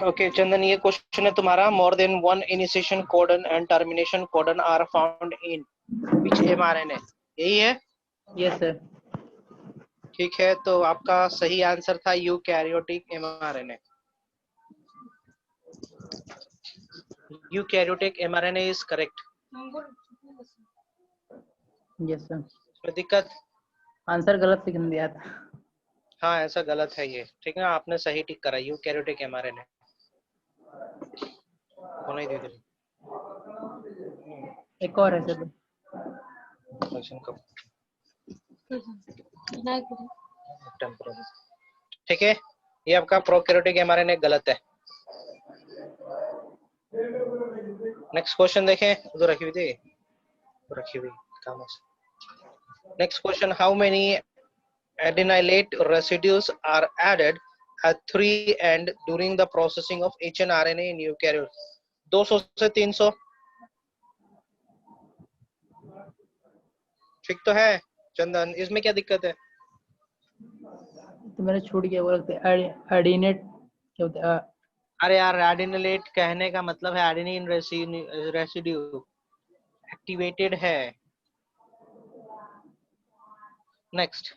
Okay चंदन, ये question है तुम्हारा। More than one initiation codon and termination codon are found in which mRNA? यही है? Yes sir. ठीक है, तो आपका सही आंसर था eukaryotic mRNA। Eukaryotic mRNA is correct. Yes sir. कोई दिक्कत? आंसर गलत लिख दिया था। हाँ, ऐसा गलत है ये, ठीक है ना? आपने सही टिक करा, यूकैरियोटिक mRNA। होना ही दे। एक और है सर। क्वेश्चन कब टेम्पररी, ठीक है। ये आपका प्रोकैरियोटिक mRNA गलत है। नेक्स्ट क्वेश्चन देखें, उधर रखी हुई थी, रखी हुई काम से। Next question, how many adenylate residues are added at 3 end during the processing of hnRNA in eukaryote? 200 से 300। ठीक तो है चंदन? इसमें क्या दिक्कत है? तो मैंने छूट गया, बोलते एडिनेट क्या होता है? अरे यार, एडिनिलेट कहने का मतलब है एडेनिन रेसिड्यू एक्टिवेटेड है। Next,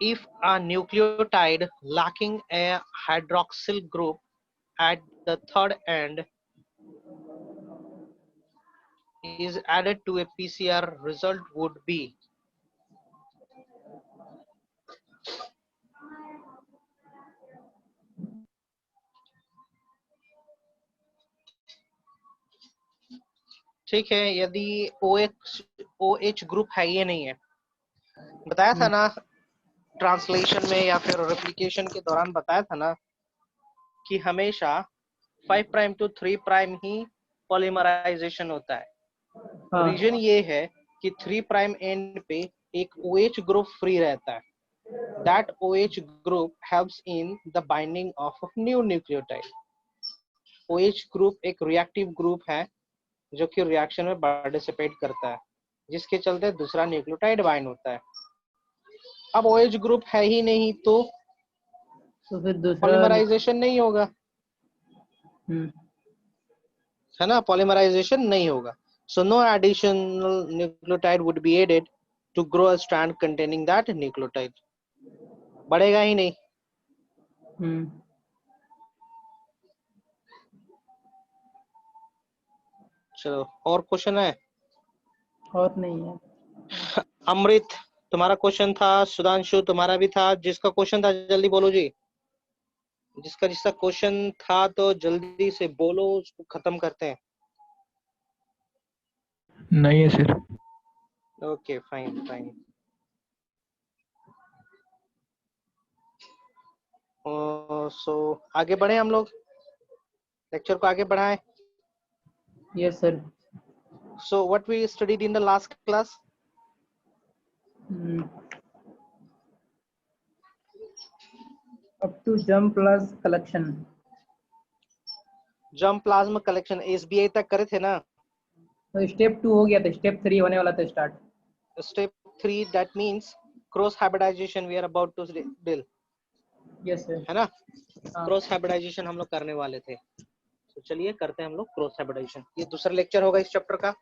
if a nucleotide lacking a hydroxyl group at the third end is added to a PCR, result would be? ठीक है, यदि OH ग्रुप है, ये नहीं है, बताया था ना ट्रांसलेशन में या फिर रेप्लिकेशन के दौरान बताया था ना कि हमेशा 5 प्राइम टू 3 प्राइम ही पॉलीमराइजेशन होता है। हाँ। रीजन ये है कि 3 प्राइम एंड पे एक OH ग्रुप फ्री रहता है। That OH group helps in the binding of new nucleotide. OH group एक रिएक्टिव ग्रुप है जो कि रिएक्शन में पार्टिसिपेट करता है, जिसके चलते दूसरा न्यूक्लियोटाइड बाइंड होता है। अब OH ग्रुप है ही नहीं तो फिर दूसरा पॉलीमराइजेशन नहीं होगा, है ना? पॉलीमराइजेशन नहीं होगा। So no additional nucleotide would be added to grow a strand containing that nucleotide. बढ़ेगा ही नहीं। चलो, और क्वेश्चन है? और नहीं है। अमृत, तुम्हारा क्वेश्चन था। सुधांशु, तुम्हारा भी था। जिसका क्वेश्चन था जल्दी बोलो जी। जिसका क्वेश्चन था तो जल्दी से बोलो, उसको खत्म करते हैं। नहीं है sir. Okay fine fine. So आगे बढ़े हम लोग, लेक्चर को आगे बढ़ाएं। Yes sir. So what we studied in the last class? Up to jump plus collection. Jump plasma collection SBI तक करे थे ना? तो स्टेप 2 हो गया था, स्टेप 3 होने वाला था start. Step 3 that means cross hybridisation we are about to deal. Yes sir. है ना? क्रॉस हाइब्रिडाइजेशन हम लोग करने वाले थे, तो चलिए करते हैं हम लोग क्रॉस हाइब्रिडाइजेशन। ये दूसरा लेक्चर होगा इस चैप्टर का।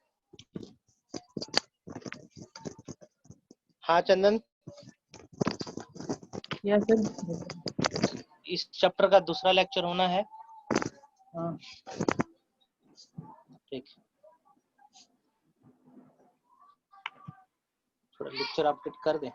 हाँ चंदन, यस सर। इस चैप्टर का दूसरा लेक्चर होना है। हाँ ठीक, थोड़ा लेक्चर अपडेट कर दें।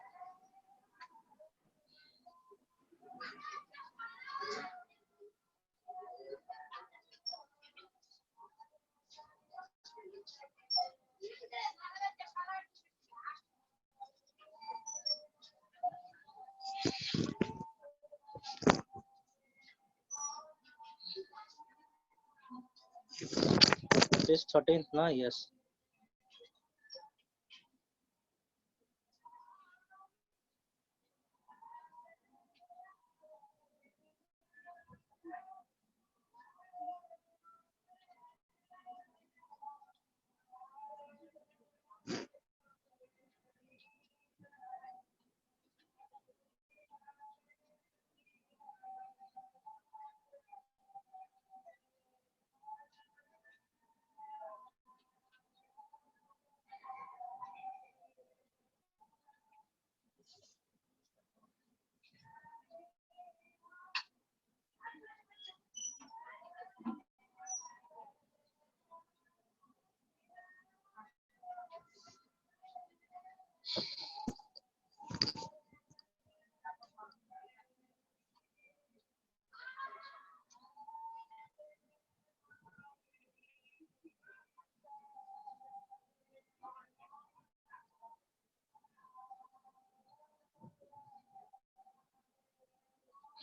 This 13th ना? यस।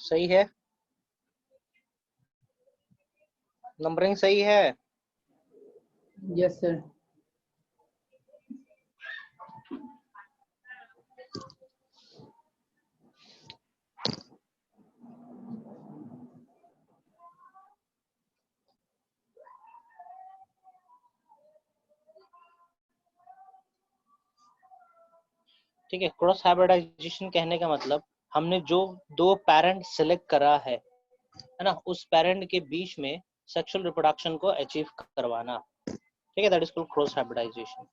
सही है, नंबरिंग सही है। Yes sir. ठीक है, क्रॉस हाइब्रिडाइजेशन कहने का मतलब हमने जो दो पेरेंट सिलेक्ट करा है ना, उस पेरेंट के बीच में सेक्सुअल रिप्रोडक्शन को अचीव करवाना। ठीक है, that is called cross hybridisation.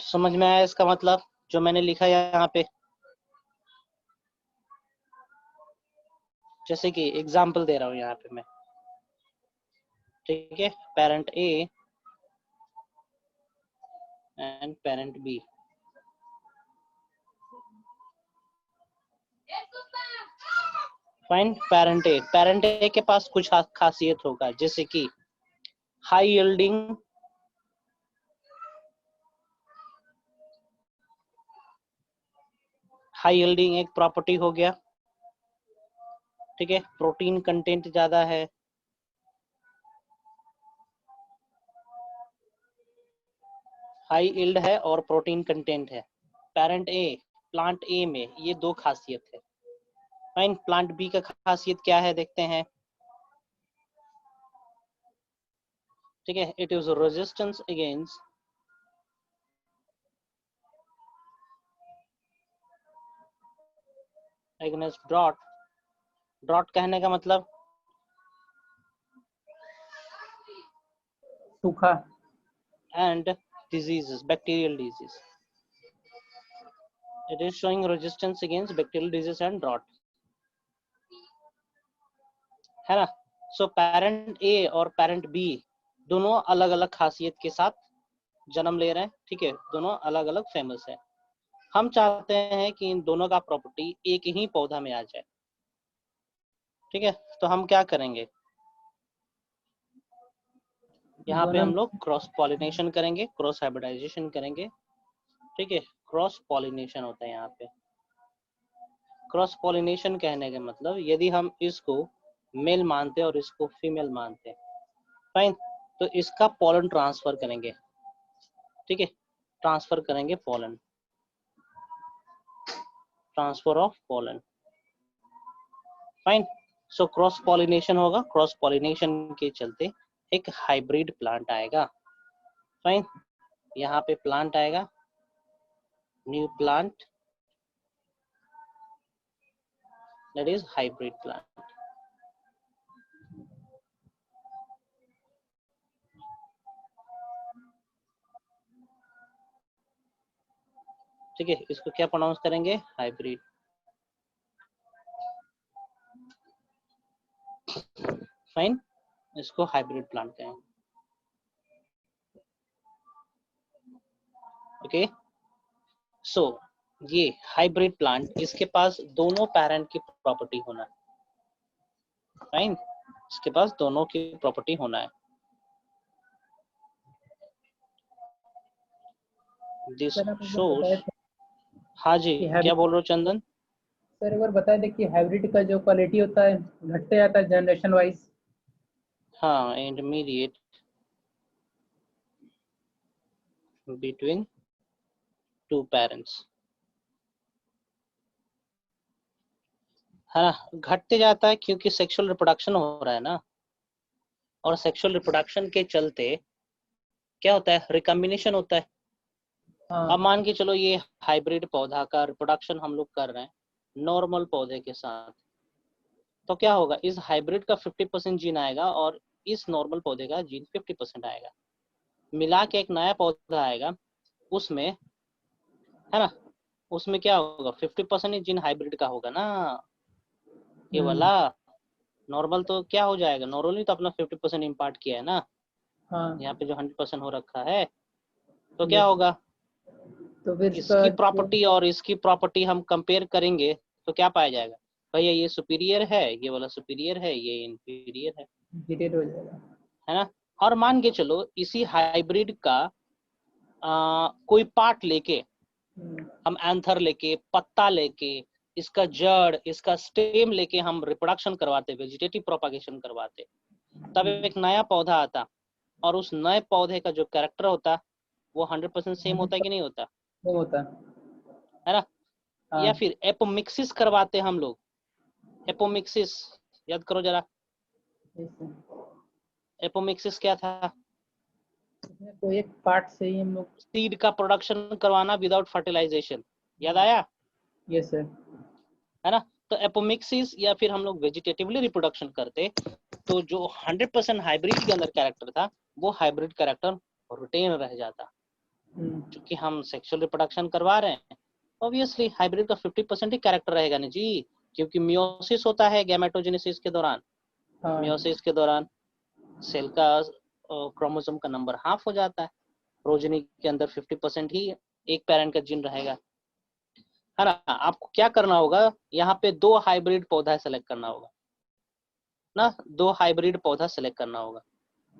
समझ में आया इसका मतलब जो मैंने लिखा है यहाँ पे? जैसे कि एग्जांपल दे रहा हूँ यहाँ पे मैं। ठीक है, parent A and parent B. Fine, parent A के पास कुछ खासियत होगा, जैसे कि हाई यील्डिंग, एक प्रॉपर्टी हो गया। ठीक है, प्रोटीन कंटेंट ज्यादा है, हाई यील्ड है और प्रोटीन कंटेंट है। पेरेंट ए, प्लांट ए में ये दो खासियत है। फाइन, प्लांट बी का खासियत क्या है देखते हैं। ठीक है, it is resistance against drought. Drought कहने का मतलब सूखा। And diseases, bacterial disease. It is showing resistance against bacterial disease and drought, है ना। सो पेरेंट ए और पेरेंट बी दोनों अलग अलग खासियत के साथ जन्म ले रहे हैं। ठीक है, दोनों अलग अलग फेमस है। हम चाहते हैं कि इन दोनों का प्रॉपर्टी एक ही पौधा में आ जाए। ठीक है, तो हम क्या करेंगे? यहाँ पे दोनों हम लोग क्रॉस पॉलिनेशन करेंगे, क्रॉस हाइब्रिडाइजेशन करेंगे, ठीक है। क्रॉस पॉलिनेशन होता है यहाँ पे। क्रॉस पॉलिनेशन कहने का मतलब यदि हम इसको मेल मानते हैं और इसको फीमेल मानते हैं, फाइन, तो इसका पॉलन ट्रांसफर करेंगे, ठीक है। ट्रांसफर करेंगे pollen, transfer of pollen, fine. So cross pollination होगा, क्रॉस पॉलिनेशन के चलते एक हाइब्रिड प्लांट आएगा, फाइन। यहाँ पे प्लांट आएगा, new plant, that is hybrid plant. ठीक है, इसको क्या प्रोनाउंस करेंगे, हाइब्रिड, फाइन। इसको हाइब्रिड प्लांट कहेंगे, ओके। सो ये हाइब्रिड प्लांट, इसके पास दोनों पेरेंट की प्रॉपर्टी होना है, फाइन। इसके पास दोनों की प्रॉपर्टी होना है। दिस सर आप एक बार शोज, बताए थे हाँ जी, कि क्या बोल हाइब्रिड, रहे हो चंदन? सर एक बार बताए थे कि हाइब्रिड का जो क्वालिटी होता है घटते जाता है जनरेशन वाइज। हाँ, इंटरमीडिएट बिटवीन टू पेरेंट्स, है ना, घटते जाता है क्योंकि सेक्सुअल रिप्रोडक्शन हो रहा है ना, और सेक्सुअल रिप्रोडक्शन के चलते क्या होता है, रिकॉम्बिनेशन होता है। हाँ। अब मान के चलो ये हाइब्रिड पौधा का रिप्रोडक्शन हम लोग कर रहे हैं नॉर्मल पौधे के साथ, तो क्या होगा, इस हाइब्रिड का 50% जीन आएगा और इस नॉर्मल पौधे का जीन 50% आएगा, मिला के एक नया पौधा आएगा, उसमें, है ना, उसमें क्या होगा, 50% ही जीन हाइब्रिड का होगा ना। ये वाला नॉर्मल तो क्या हो जाएगा, नॉर्मली तो अपना 50% इम्पार्ट किया है ना, हाँ। यहाँ पे जो 100% हो रखा है, तो क्या यस। होगा, तो फिर इसका इसकी जो प्रॉपर्टी और इसकी प्रॉपर्टी हम कंपेयर करेंगे तो क्या पाया जाएगा, भैया ये सुपीरियर है, ये वाला सुपीरियर है, ये इंफीरियर जीरेट हो जाएगा। है ना। और मान के चलो इसी हाइब्रिड का कोई पार्ट लेके, हम एंथर लेके, पत्ता लेके, इसका जड़, इसका स्टेम लेके हम रिप्रोडक्शन करवाते, वेजिटेटिव प्रोपागेशन करवाते, तब एक नया पौधा आता, और उस नए पौधे का जो कैरेक्टर होता वो 100% सेम होता है कि नहीं होता, वो होता है ना। हाँ। या फिर एपोमिक्सिस करवाते हम लोग, एपोमिक्सिस, याद करो जरा, yes, sir। एपोमिक्सिस क्या था, इसमें कोई एक पार्ट से ही हम लोग। सीड का प्रोडक्शन करवाना विदाउट फर्टिलाइजेशन, याद आया, यस सर। है ना। तो एपोमिक्सिस या फिर हम लोग वेजिटेटिवली रिप्रोडक्शन करते, तो जो 100% हाइब्रिड के अंदर कैरेक्टर था वो हाइब्रिड कैरेक्टर रिटेन रह जाता, क्योंकि हम सेक्सुअल रिप्रोडक्शन करवा रहे हैं, ऑब्वियसली हाइब्रिड का 50% ही कैरेक्टर रहेगा ना जी, क्योंकि मियोसिस होता है गैमेटोजेनेसिस के दौरान, हाँ। मियोसिस के दौरान सेल का क्रोमोसोम का नंबर हाफ हो जाता है, प्रोजेनी के अंदर 50% ही एक पेरेंट का जीन रहेगा, है ना। आपको क्या करना होगा, यहाँ पे दो हाइब्रिड पौधा सेलेक्ट करना होगा ना, दो हाइब्रिड पौधा सेलेक्ट करना होगा,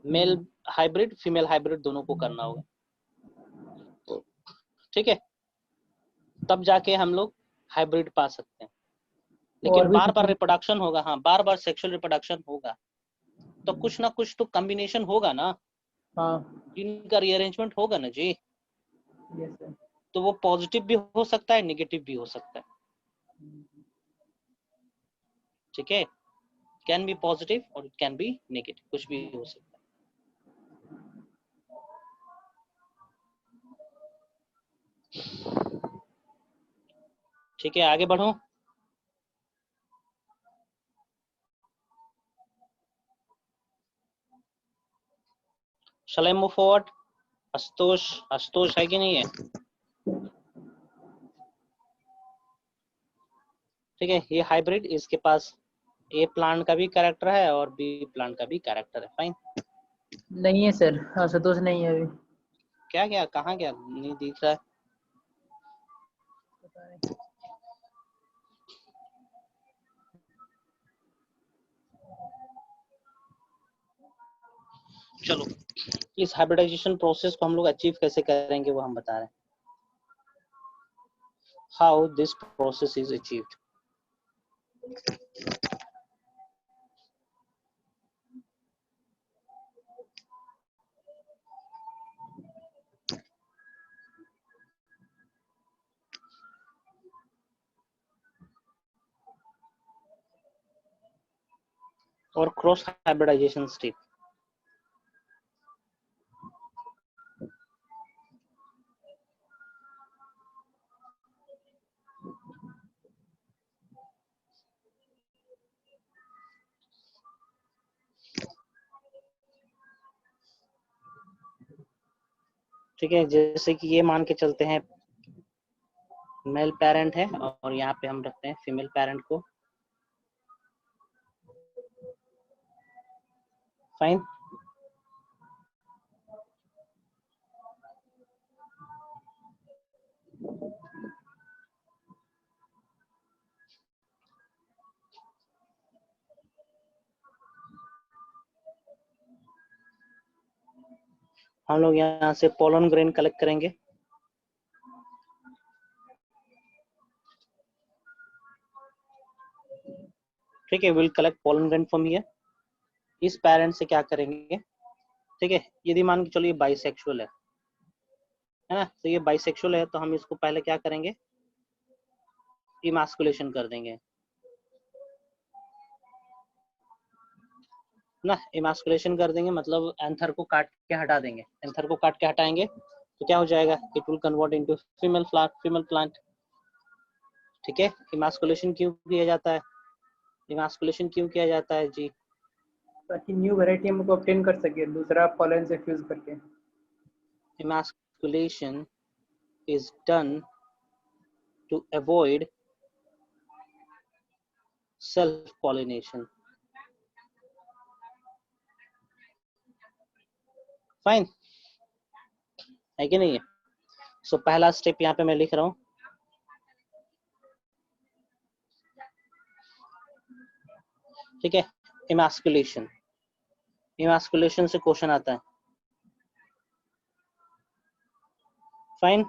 मेल हाइब्रिड फीमेल हाइब्रिड दोनों को करना होगा, ठीक है, तब जाके हम लोग हाइब्रिड पा सकते हैं। और लेकिन भी बार बार कुछ। रिप्रोडक्शन होगा, हाँ, बार बार सेक्सुअल रिप्रोडक्शन होगा, तो कुछ ना कुछ तो कॉम्बिनेशन होगा ना, हाँ। जिनका रीअरेंजमेंट होगा ना जी, यस सर। तो वो पॉजिटिव भी हो सकता है, नेगेटिव भी हो सकता है, ठीक है, कैन बी पॉजिटिव और कैन बी नेगेटिव, कुछ भी हो सकता है, ठीक है, आगे बढ़ो। Shall I move forward? Ashutosh, Ashutosh है कि नहीं है, ठीक है, ये हाइब्रिड, इसके पास ए प्लांट का भी कैरेक्टर है और बी प्लांट का भी कैरेक्टर है, फाइन। नहीं है सर, आशुतोष नहीं है अभी। क्या क्या कहाँ गया, नहीं दिख रहा है, पता नहीं। चलो इस हाइब्रिडाइजेशन प्रोसेस को हम लोग अचीव कैसे करेंगे वो हम बता रहे हैं, how this process is achieved. और क्रॉस हाइब्रिडाइजेशन स्टेप। ठीक है, जैसे कि ये मान के चलते हैं मेल पेरेंट है और यहाँ पे हम रखते हैं फीमेल पेरेंट को। फाइन। हम लोग यहाँ से पोलन ग्रेन कलेक्ट करेंगे। ठीक है, will collect pollen grain from here. इस पेरेंट से क्या करेंगे, ठीक है, यदि मान के चलो ये बाइसेक्सुअल है ना, तो ये बाइसेक्सुअल है तो हम इसको पहले क्या करेंगे, इमास्कुलेशन कर देंगे ना। इमास्कुलेशन कर देंगे मतलब एंथर को काट के हटा देंगे। एंथर को काट के हटाएंगे तो क्या हो जाएगा, it will convert into female flower, female plant. ठीक है, इमास्कुलेशन क्यों किया जाता है, इमास्कुलेशन क्यों किया जाता है जी, ताकि न्यू वैरायटी हम को ऑब्टेन कर सके दूसरा पॉलन से फ्यूज करके। emasculation is done to avoid self pollination। Fine है कि नहीं है। सो पहला स्टेप यहाँ पे मैं लिख रहा हूँ, ठीक है, इमास्कुलेशन। इमास्कुलेशन से क्वेश्चन आता है। फाइन।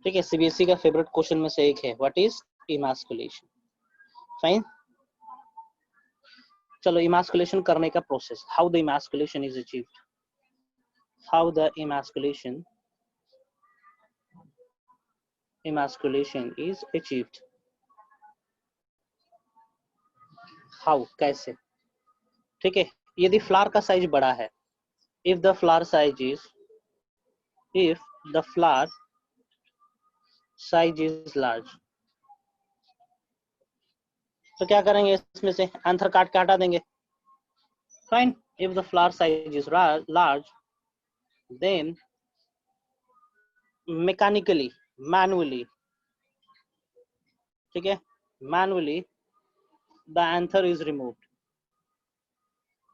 ठीक है, सीबीएसई का फेवरेट क्वेश्चन में से एक है, व्हाट इज इमास्कुलेशन। फाइन। चलो इमास्कुलेशन करने का process, how the emasculation is achieved, how the emasculation is achieved। How, कैसे। ठीक है, यदि फ्लावर का साइज बड़ा है, if the flower size is large, तो क्या करेंगे, इसमें से एंथर काट के हटा देंगे। Fine. If the flower size is large then mechanically, manually, ठीक है, manually the anther is removed,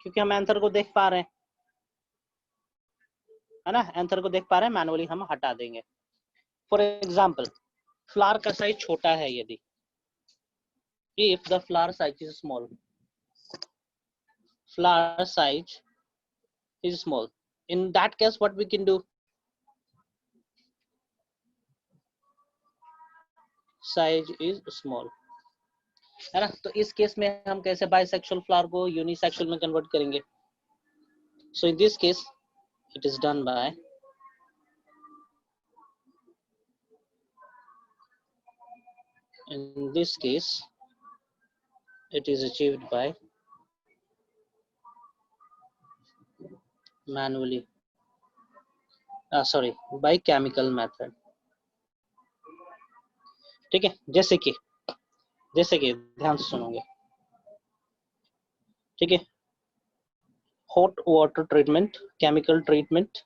क्योंकि हम एंथर को देख पा रहे हैं, है ना, एंथर को देख पा रहे हैं, मैनुअली हम हटा देंगे। फॉर एग्जाम्पल, फ्लावर का साइज छोटा है, यदि if the flower size is small, flower size is small, in that case what we can do, size is small, है ना। तो इस केस में हम कैसे बाइसेक्सुअल फ्लावर को यूनिसेक्सुअल में कन्वर्ट करेंगे। So in this case it is done by in this case it is achieved by manually sorry by chemical method. ठीक है, जैसे कि ध्यान से सुनोगे। ठीक है, hot water treatment, chemical treatment,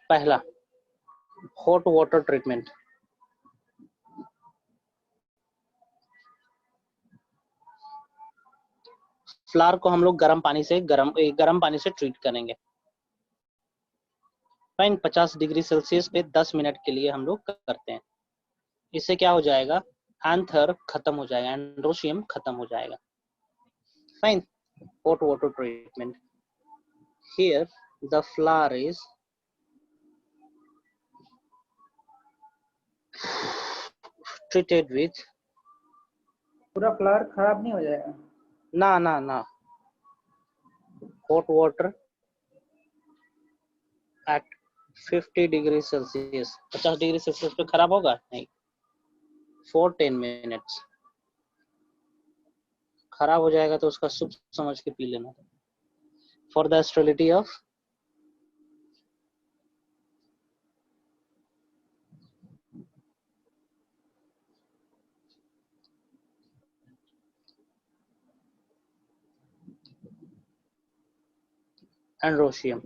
पहला हॉट वाटर ट्रीटमेंट, फ्लावर को हम लोग गर्म पानी से ट्रीट करेंगे। फाइन, 50 डिग्री सेल्सियस पे 10 मिनट के लिए हम लोग करते हैं। इससे क्या हो जाएगा, एंथर खत्म हो जाएगा, एंड्रोशियम खत्म हो जाएगा। Fine, hot water treatment, here the flower is treated with पूरा फ्लावर खराब नहीं हो जाएगा? ना hot water at 50 degree Celsius, 50 degree Celsius पे खराब होगा नहीं, for 10 minutes। खराब हो जाएगा तो उसका सूप समझ के पी लेना। For the sterility of androecium.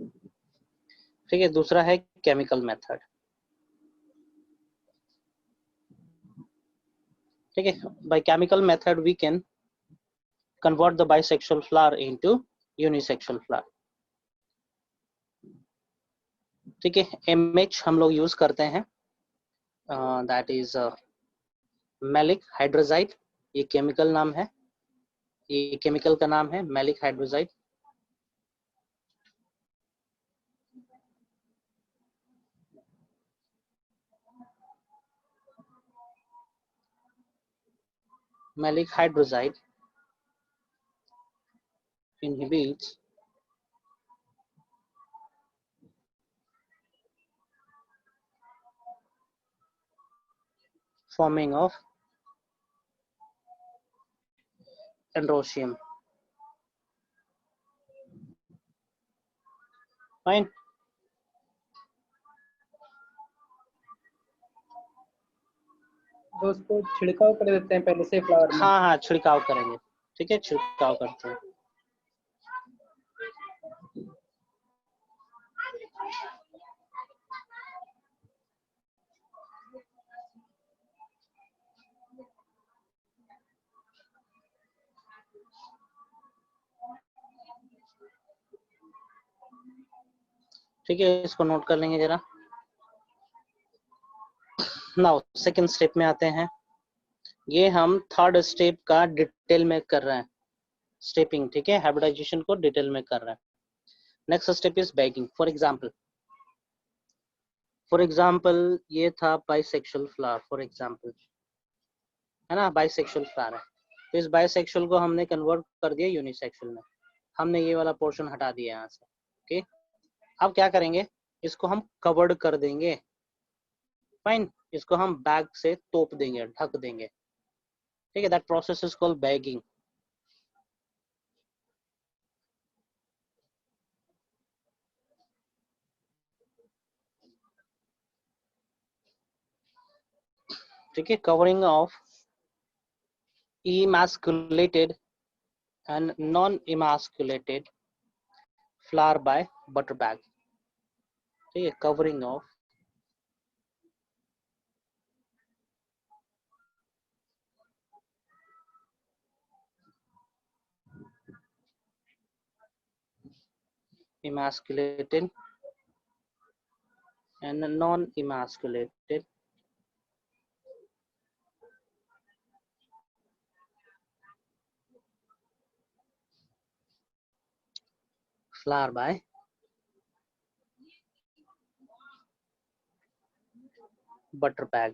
ठीक है, दूसरा है केमिकल मेथड। ठीक है, by chemical method we can convert the bisexual flower into unisexual flower. ठीक है, एमएच हम लोग यूज करते हैं, दैट इज मैलिक हाइड्रोजाइड, ये केमिकल नाम है, ये केमिकल का नाम है maleic hydrazide. Maleic hydrazide inhibits forming of androecium. Fine, तो उसको छिड़काव कर देते हैं पहले से फ्लावर में? हाँ छिड़काव करेंगे। ठीक है, छिड़काव करते हैं। ठीक है, इसको नोट कर लेंगे जरा। नाउ सेकंड स्टेप में आते हैं। ये हम थर्ड स्टेप का डिटेल में कर रहे हैं, स्टेपिंग। ठीक है, हाइब्रिडाइजेशन को डिटेल में कर रहे हैं। Next step is bagging. For example ये था बाइसेक्सुअल फ्लावर, फॉर एग्जांपल है ना, बाइसेक्सुअल फ्लावर है, तो इस बाइसेक्सुअल को हमने कन्वर्ट कर दिया यूनिसेक्सुअल में। हमने ये वाला पोर्शन हटा दिया यहाँ से। ओके, अब क्या करेंगे, इसको हम कवर्ड कर देंगे। फाइन, इसको हम बैग से तोप देंगे, ढक देंगे। ठीक है, that process is called bagging. ठीक है, covering of emasculated and non-emasculated flower by butter bag। ठीक है, covering of emasculated and non-emasculated flower by butter bag।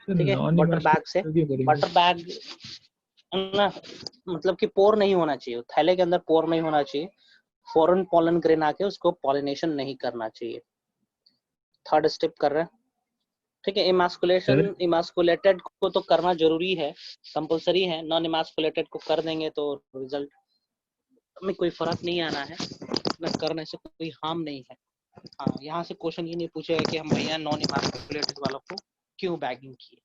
ठीक है, वाटर बैग से। वाटर बैग ना मतलब कि पोर नहीं होना चाहिए, थैले के अंदर पोर नहीं होना चाहिए, फॉरेन पॉलन ग्रेन आके उसको पॉलिनेशन नहीं करना चाहिए। थर्ड स्टेप कर रहे हैं, ठीक है। इमास्कुलेशन, इमास्कुलेटेड को तो करना जरूरी है, कंपलसरी है। नॉन इमास्कुलेटेड को कर देंगे तो रिजल्ट में कोई फर्क नहीं आना है, ना करने से कोई हार्म नहीं है। हाँ, यहाँ से क्वेश्चन ये नहीं पूछेगा कि हम भैया नॉन इमास्कुलेटेड वालों को क्यों बैगिंग किए,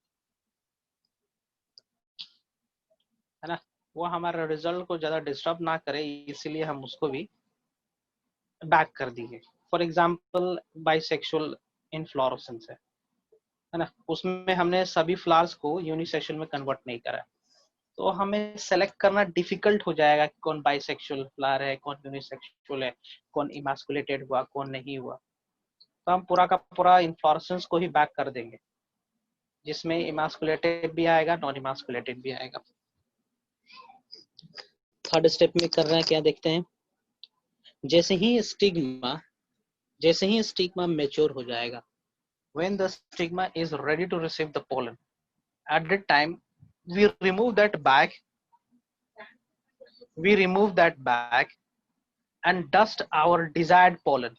है ना। वो हमारे रिजल्ट को ज्यादा डिस्टर्ब ना करे, इसीलिए हम उसको भी बैक कर दिए। फॉर एग्जाम्पल बाइसेक्सुअल इनफ्लोरेसेंस है ना, उसमें हमने सभी फ्लावर्स को यूनिसेक्सुअल में कन्वर्ट नहीं करा, तो हमें सेलेक्ट करना डिफिकल्ट हो जाएगा कि कौन बाइसेक्सुअल फ्लावर है, कौन यूनिसेक्सुअल है, कौन इमास्कुलेटेड हुआ, कौन नहीं हुआ। तो हम पूरा का पूरा इन्फ्लोरेसेंस को ही बैक कर देंगे, जिसमें इमास्कुलेटेड भी आएगा, नॉन इमास्कुलेटेड भी आएगा। थर्ड स्टेप में कर रहे हैं क्या, देखते हैं। जैसे ही स्टिग्मा मैच्योर हो जाएगा, when the stigma is ready to receive the pollen, at that time we remove that bag and dust our desired pollen,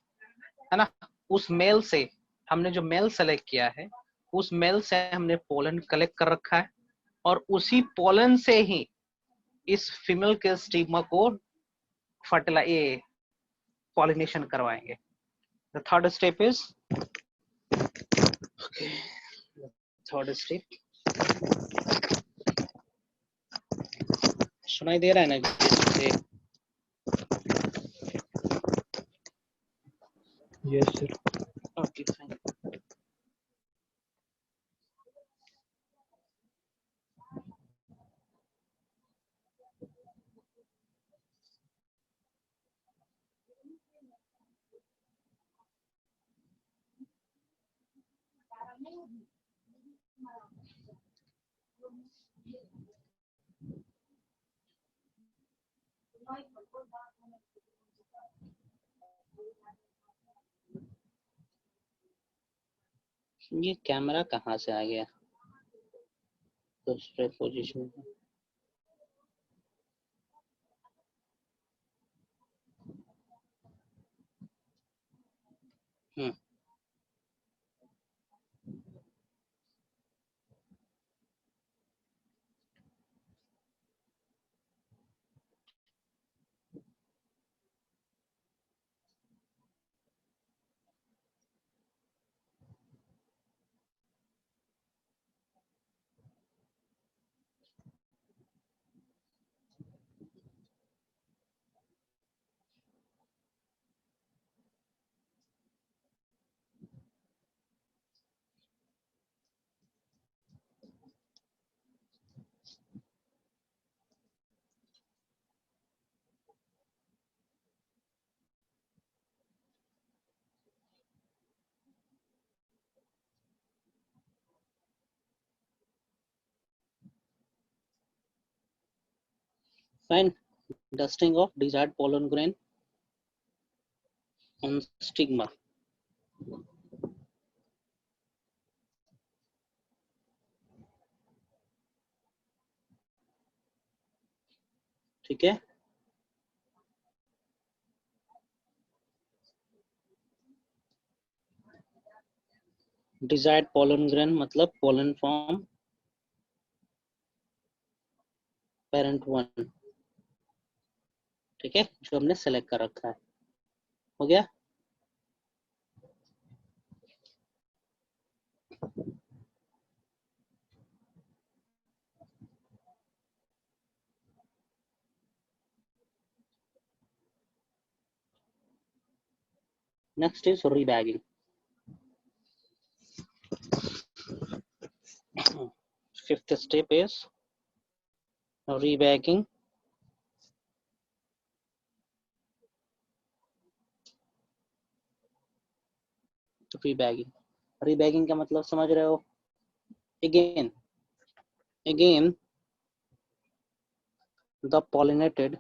है ना। उस मेल से, हमने जो मेल सेलेक्ट किया है, उस मेल से हमने पोलन कलेक्ट कर रखा है, और उसी पोलन से ही इस फीमेल के स्टिग्मा को पॉलिनेशन करवाएंगे। The third step is, okay, third step, सुनाई दे रहा है ना? Yes sir. Okay fine. ये कैमरा कहाँ से आ गया दूसरे पोजीशन में? Fine. Dusting of desired pollen grain on stigma. ठीक है, डिजायर्ड pollen grain मतलब pollen from parent one, ठीक है, जो हमने सेलेक्ट कर रखा है। हो गया। Next is rebagging. Fifth step is rebagging. Rebagging का मतलब समझ रहे हो? again the pollinated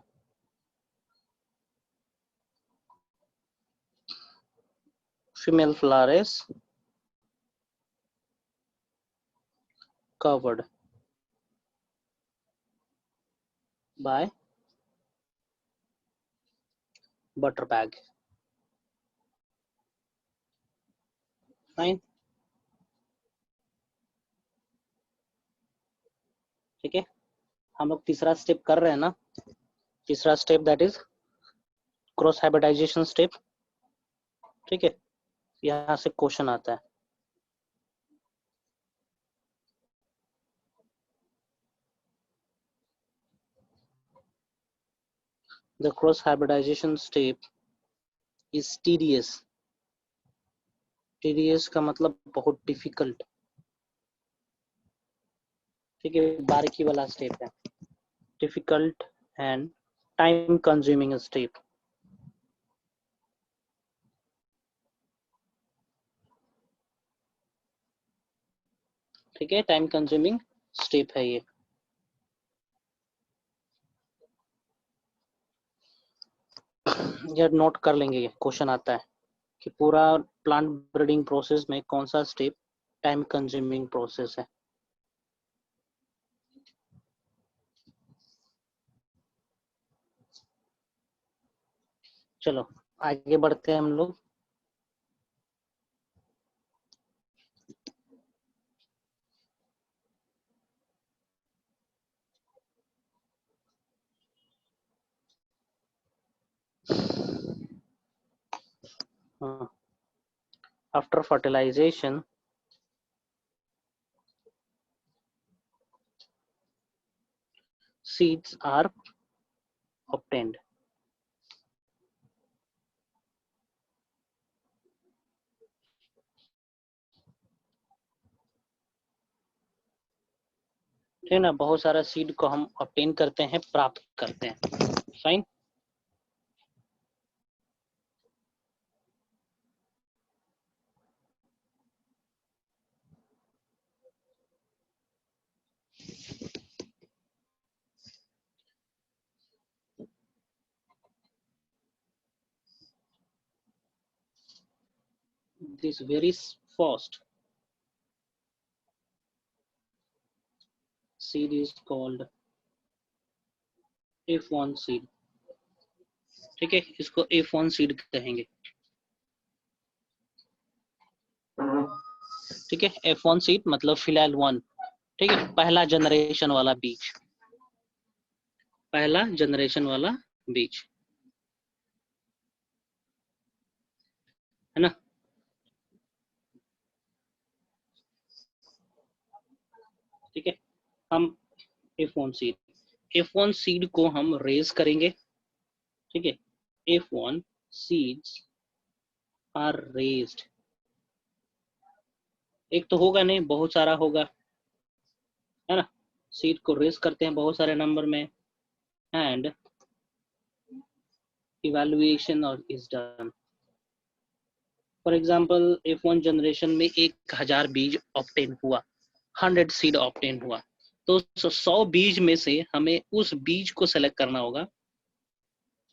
female flower is covered by butter bag. Fine. ठीक है, हम लोग तीसरा स्टेप कर रहे हैं ना, तीसरा step that is cross hybridisation step. ठीक है, यहाँ से क्वेश्चन आता है। The cross hybridization step is tedious. tedious का मतलब बहुत डिफिकल्ट। ठीक है, बारीकी वाला स्टेप है, difficult and time consuming step. ठीक है, टाइम कंज्यूमिंग स्टेप है ये। ये नोट कर लेंगे, ये क्वेश्चन आता है कि पूरा प्लांट ब्रीडिंग प्रोसेस में कौन सा स्टेप टाइम कंज्यूमिंग प्रोसेस है। चलो आगे बढ़ते हैं हम लोग। After fertilization, seeds are obtained. ठीक है ना, बहुत सारा सीड को हम ऑब्टेन करते हैं, प्राप्त करते हैं। Fine. This very first seed is called F1 seed. ठीक है, इसको F1 सीड कहेंगे। ठीक है, F1 सीड मतलब फिलहाल 1। ठीक है, पहला जनरेशन वाला बीज, पहला जनरेशन वाला बीज है ना। ठीक है, हम F1 सीड को हम रेज करेंगे। ठीक है, F1 seeds are raised। एक तो होगा नहीं, बहुत सारा होगा, है ना। सीड को रेज करते हैं बहुत सारे नंबर में, एंड इवैल्यूएशन और is done. For example F1 generation में 1000 बीज ऑब्टेन हुआ, 100 सीड ऑब्टेन हुआ, तो 100 बीज में से हमें उस बीज को सेलेक्ट करना होगा,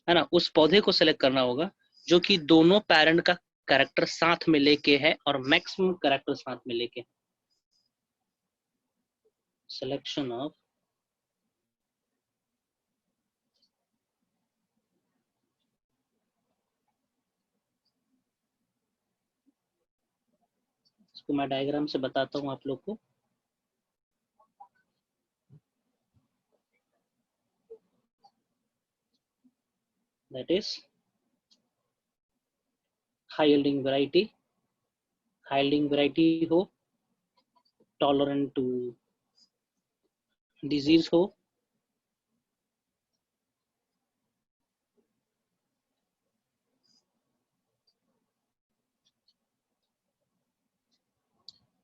है ना, उस पौधे को सेलेक्ट करना होगा जो कि दोनों पेरेंट का कैरेक्टर साथ में लेके है और मैक्सिमम कैरेक्टर साथ में लेके। सिलेक्शन ऑफ इसको मैं डायग्राम से बताता हूँ आप लोग को। That is high yielding variety, high yielding variety हो, टॉलरेंट टू डिजीज हो,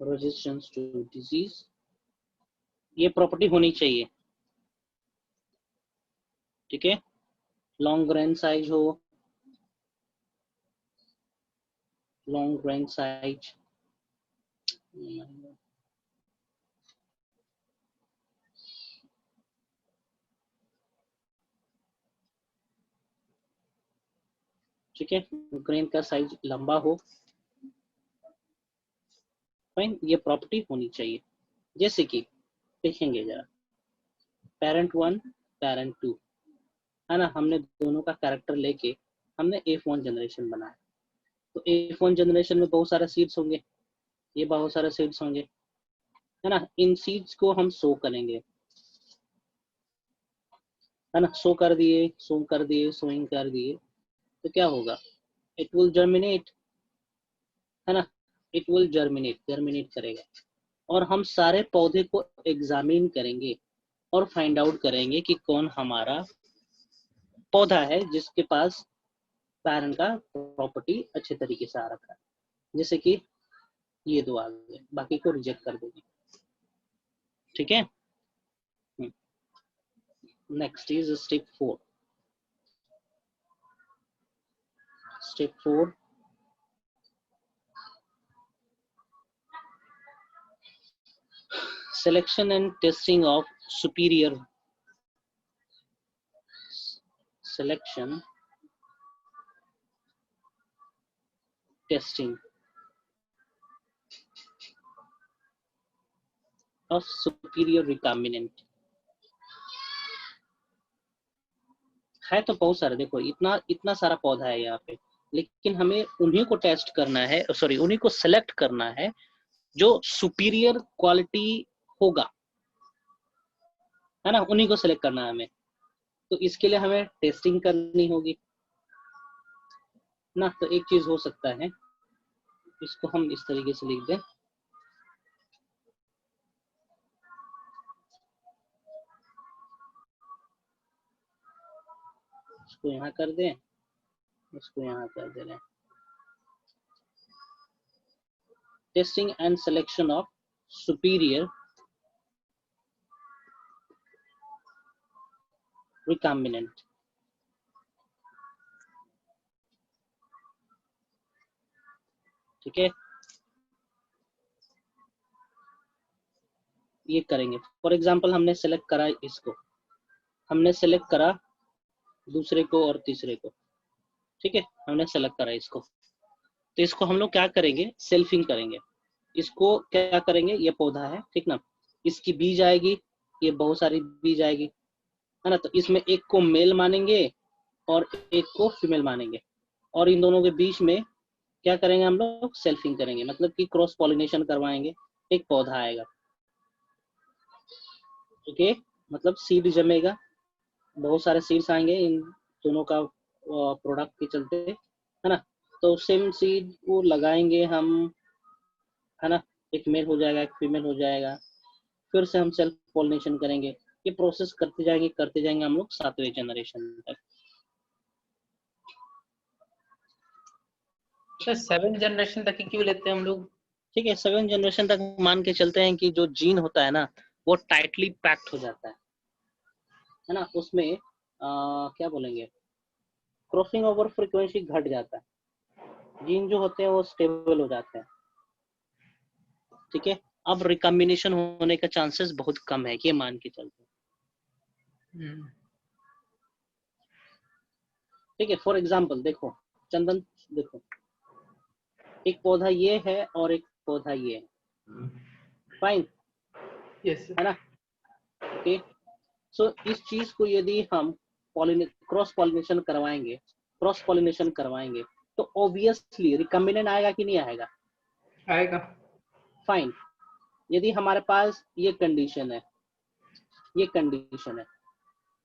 रेजिस्टेंस टू डिजीज, ये प्रॉपर्टी होनी चाहिए। ठीक है, लॉन्ग ग्रेन साइज हो, लॉन्ग ग्रेन साइज, ठीक है, ग्रेन का साइज लंबा हो, फाइन, ये प्रॉपर्टी होनी चाहिए। जैसे कि देखेंगे जरा, पेरेंट 1 पेरेंट 2 है ना, हमने दोनों का कैरेक्टर लेके हमने F1 जनरेशन बनाया। तो F1 जनरेशन में बहुत सारे सीड्स होंगे, ये बहुत सारे सीड्स होंगे, है ना। इन सीड्स को हम सो करेंगे, है ना, सो कर दिए, सोइंग कर दिए, तो क्या होगा, इट विल जर्मिनेट, है ना, इट विल जर्मिनेट करेगा। और हम सारे पौधे को एग्जामिन करेंगे और फाइंड आउट करेंगे कि कौन हमारा पौधा है जिसके पास पैरेंट का प्रॉपर्टी अच्छे तरीके से आ रखा है। जैसे कि ये दो आ गए, बाकी को रिजेक्ट कर देंगे, ठीक है। Next is step 4। Step 4, selection and testing of superior selection testing of superior recombinant। है तो बहुत सारे, देखो इतना सारा पौधा है यहाँ पे, लेकिन हमें उन्हीं को टेस्ट करना है, सॉरी उन्हीं को सेलेक्ट करना है जो सुपीरियर क्वालिटी होगा, है ना, उन्हीं को सेलेक्ट करना है हमें। तो इसके लिए हमें टेस्टिंग करनी होगी ना। तो एक चीज हो सकता है, इसको हम इस तरीके से लिख दें, इसको यहाँ कर दें, इसको यहाँ कर दे रहे हैं। Testing and selection of superior recombinant, ठीक है, ये करेंगे। फॉर एग्जांपल हमने सेलेक्ट करा इसको, हमने सेलेक्ट करा दूसरे को और तीसरे को, ठीक है, हमने सेलेक्ट करा इसको। तो इसको हम लोग क्या करेंगे, सेल्फिंग करेंगे। इसको क्या करेंगे, ये पौधा है, ठीक ना, इसकी बीज आएगी, ये बहुत सारी बीज आएगी, है ना। तो इसमें एक को मेल मानेंगे और एक को फीमेल मानेंगे, और इन दोनों के बीच में क्या करेंगे, हम लोग सेल्फिंग करेंगे, मतलब कि क्रॉस पॉलिनेशन करवाएंगे, एक पौधा आएगा, ओके। मतलब सीड जमेगा, बहुत सारे सीड्स आएंगे इन दोनों का प्रोडक्ट के चलते, है ना। तो सेम सीड को लगाएंगे हम, है ना, एक मेल हो जाएगा, एक फीमेल हो जाएगा, फिर से हम सेल्फ पॉलिनेशन करेंगे। ये प्रोसेस करते जाएंगे हम लोग 7वें जनरेशन तक। सर 7 जनरेशन तक ही क्यों लेते हैं हम लोग? ठीक है, 7 जनरेशन तक मान के चलते हैं कि जो जीन होता है ना, वो टाइटली पैक्ड हो जाता है ना, उसमें क्या बोलेंगे, क्रॉसिंग ओवर फ्रीक्वेंसी घट जाता है, जीन जो होते हैं वो स्टेबल हो जाते हैं, ठीक है। अब रिकॉम्बिनेशन होने का चांसेस बहुत कम है, ये मान के चलते हैं, ठीक है। फॉर एग्जांपल देखो चंदन, देखो एक पौधा ये है और एक पौधा ये है, फाइन, यस है ना, ओके। सो इस चीज को यदि हम क्रॉस पॉलिनेशन करवाएंगे तो ऑब्वियसली रिकॉम्बिनेंट आएगा कि नहीं आएगा, आएगा, फाइन। यदि हमारे पास ये कंडीशन है,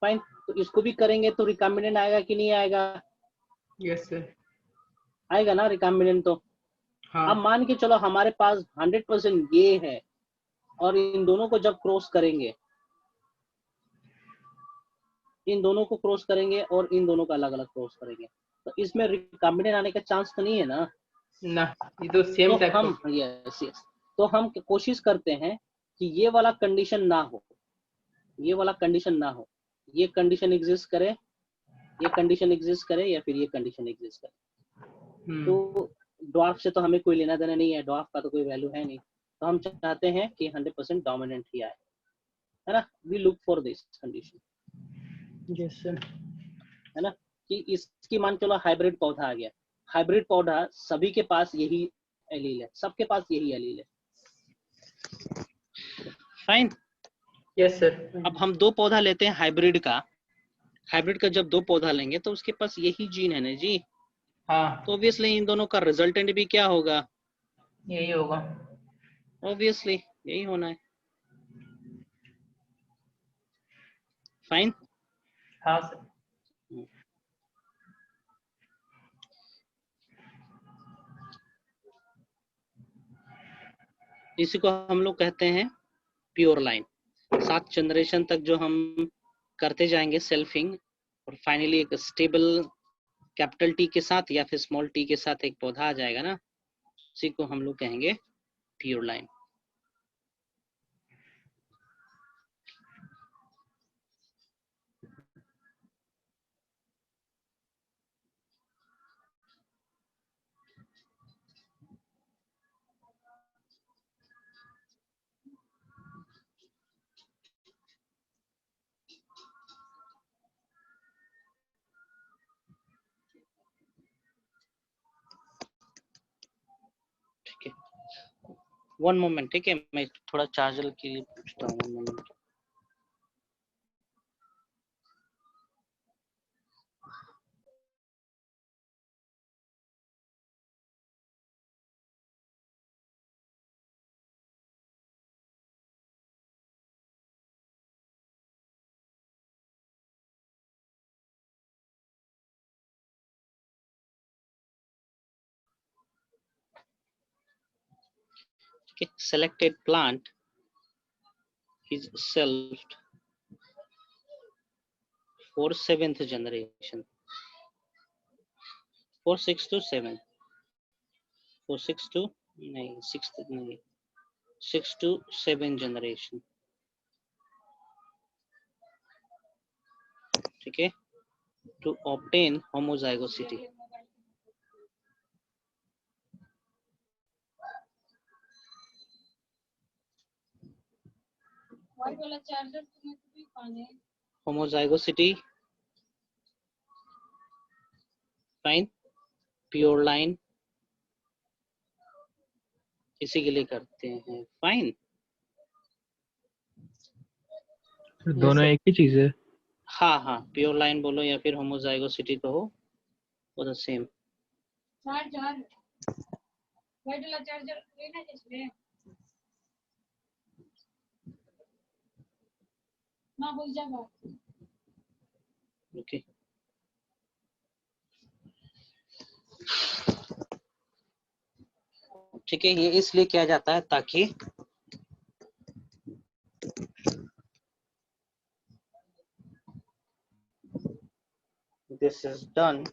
फाइन, तो इसको भी करेंगे तो रिकॉम्बिनेंट आएगा कि नहीं आएगा, यस सर, आएगा ना रिकॉम्बिनेंट। तो हाँ, अब मान के चलो हमारे पास 100% ये है, और इन दोनों को जब क्रॉस करेंगे, इन दोनों को क्रॉस करेंगे और इन दोनों का अलग अलग क्रॉस करेंगे, तो इसमें रिकॉम्बिनेंट आने का चांस तो नहीं है ना। ना, ये तो सेम तो टाइप हम का। यस तो हम कोशिश करते हैं कि ये वाला कंडीशन ना हो, ये वाला कंडीशन ना हो, ये कंडीशन एग्जिस्ट करे, ये कंडीशन एग्जिस्ट करे, या फिर ये कंडीशन एग्जिस्ट करे। तो ड्वार्फ से तो हमें कोई लेना देना नहीं है, ड्वार्फ का तो कोई वैल्यू है नहीं, तो हम चाहते हैं कि 100% डोमिनेंट ही आए, है ना। We look for this condition, yes sir, है ना, कि इसकी मान चलो हाइब्रिड पौधा आ गया, हाइब्रिड पौधा सभी के पास यही एलील है, सबके पास यही एलील है, फाइन। Yes sir. अब हम 2 पौधा लेते हैं हाइब्रिड का। हाइब्रिड का जब 2 पौधा लेंगे तो उसके पास यही जीन है ना जी, हाँ तो ऑब्वियसली इन दोनों का रिजल्टेंट भी क्या होगा, यही होगा। ऑब्वियसली यही होना है। फाइन। हाँ सर। इसी को हम लोग कहते हैं प्योर लाइन। 7 जनरेशन तक जो हम करते जाएंगे सेल्फिंग, और फाइनली एक स्टेबल कैपिटल टी के साथ या फिर स्मॉल टी के साथ एक पौधा आ जाएगा ना, उसी को हम लोग कहेंगे प्योर लाइन। ठीक है, 1 मोमेंट। ठीक है, मैं थोड़ा चार्जर के लिए पूछता हूँ, 1 moment. Okay, selected plant is shelved for 7th generation, for 6 to 7, for 6 to नहीं 6 नहीं 6 to 7 generation। ठीक है, to obtain homozygosity। homozygosity, fine, pure line, इसी के लिए करते हैं। फाइन, दोनों एक ही चीज है। हाँ हाँ, प्योर लाइन बोलो या फिर होमोजाइगोसिटी कहो, वो द सेम। ओके, ठीक है, ये इसलिए किया जाता है ताकि this is done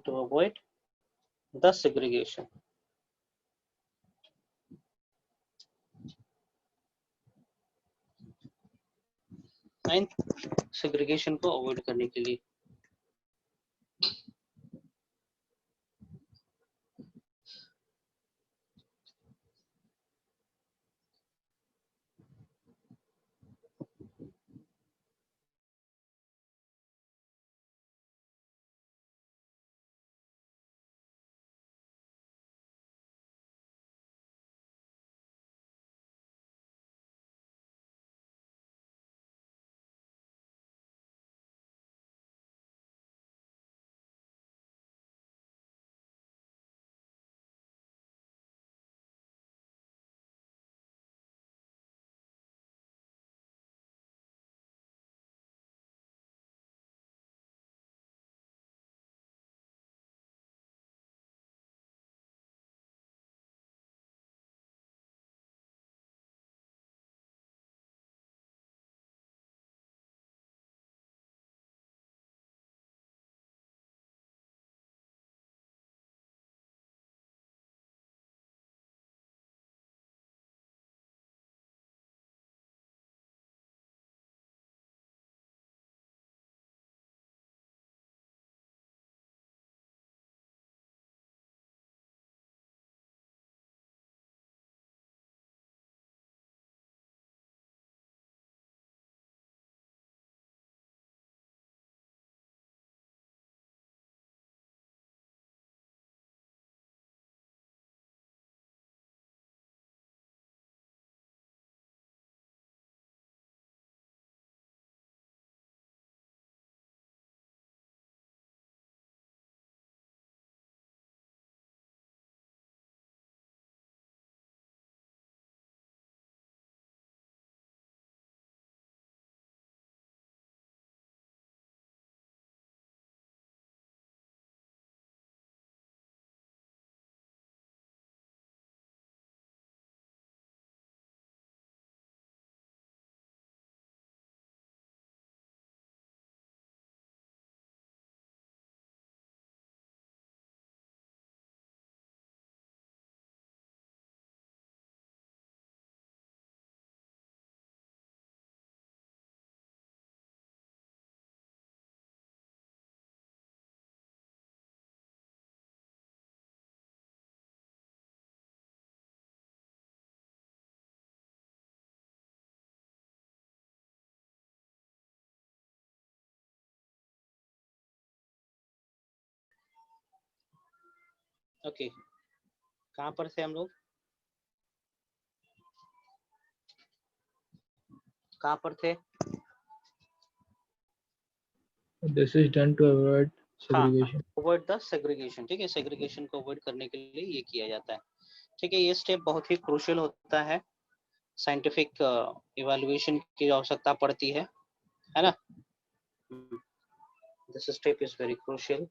to avoid the segregation। Fine, segregation को अवॉइड करने के लिए। ओके, कहाँ पर थे हम लोग? कहाँ पर थे? This is done to avoid हाँ, segregation. Avoid the segregation. ठीक है, सेग्रीगेशन को अवॉइड करने के लिए ये किया जाता है। ठीक है, ये स्टेप बहुत ही क्रूशियल होता है, साइंटिफिक इवैल्यूएशन की आवश्यकता पड़ती है ना? This step is very crucial.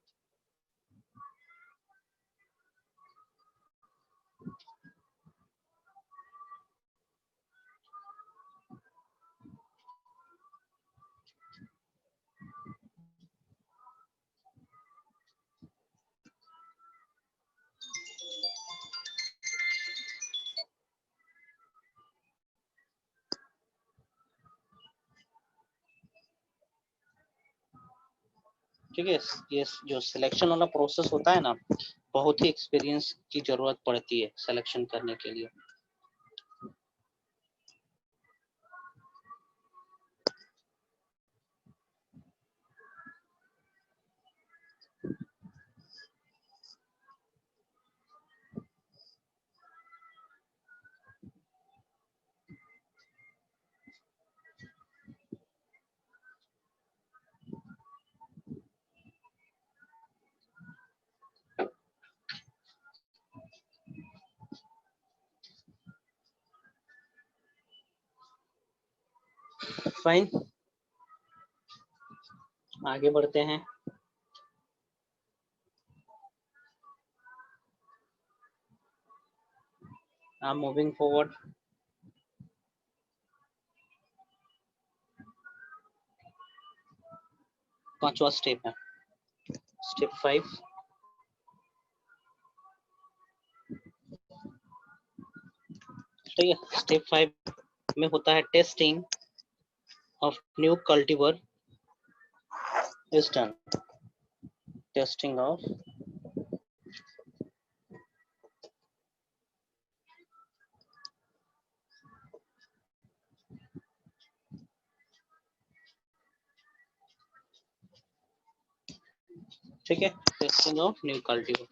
ठीक है, ये जो सिलेक्शन वाला प्रोसेस होता है ना, बहुत ही एक्सपीरियंस की जरूरत पड़ती है सिलेक्शन करने के लिए। फाइन, आगे बढ़ते हैं। I am moving forward. पांचवा स्टेप है, स्टेप 5। ठीक है, स्टेप 5 में होता है testing of new cultivar is done. Testing of ठीक है, टेस्टिंग ऑफ न्यू कल्टीवर।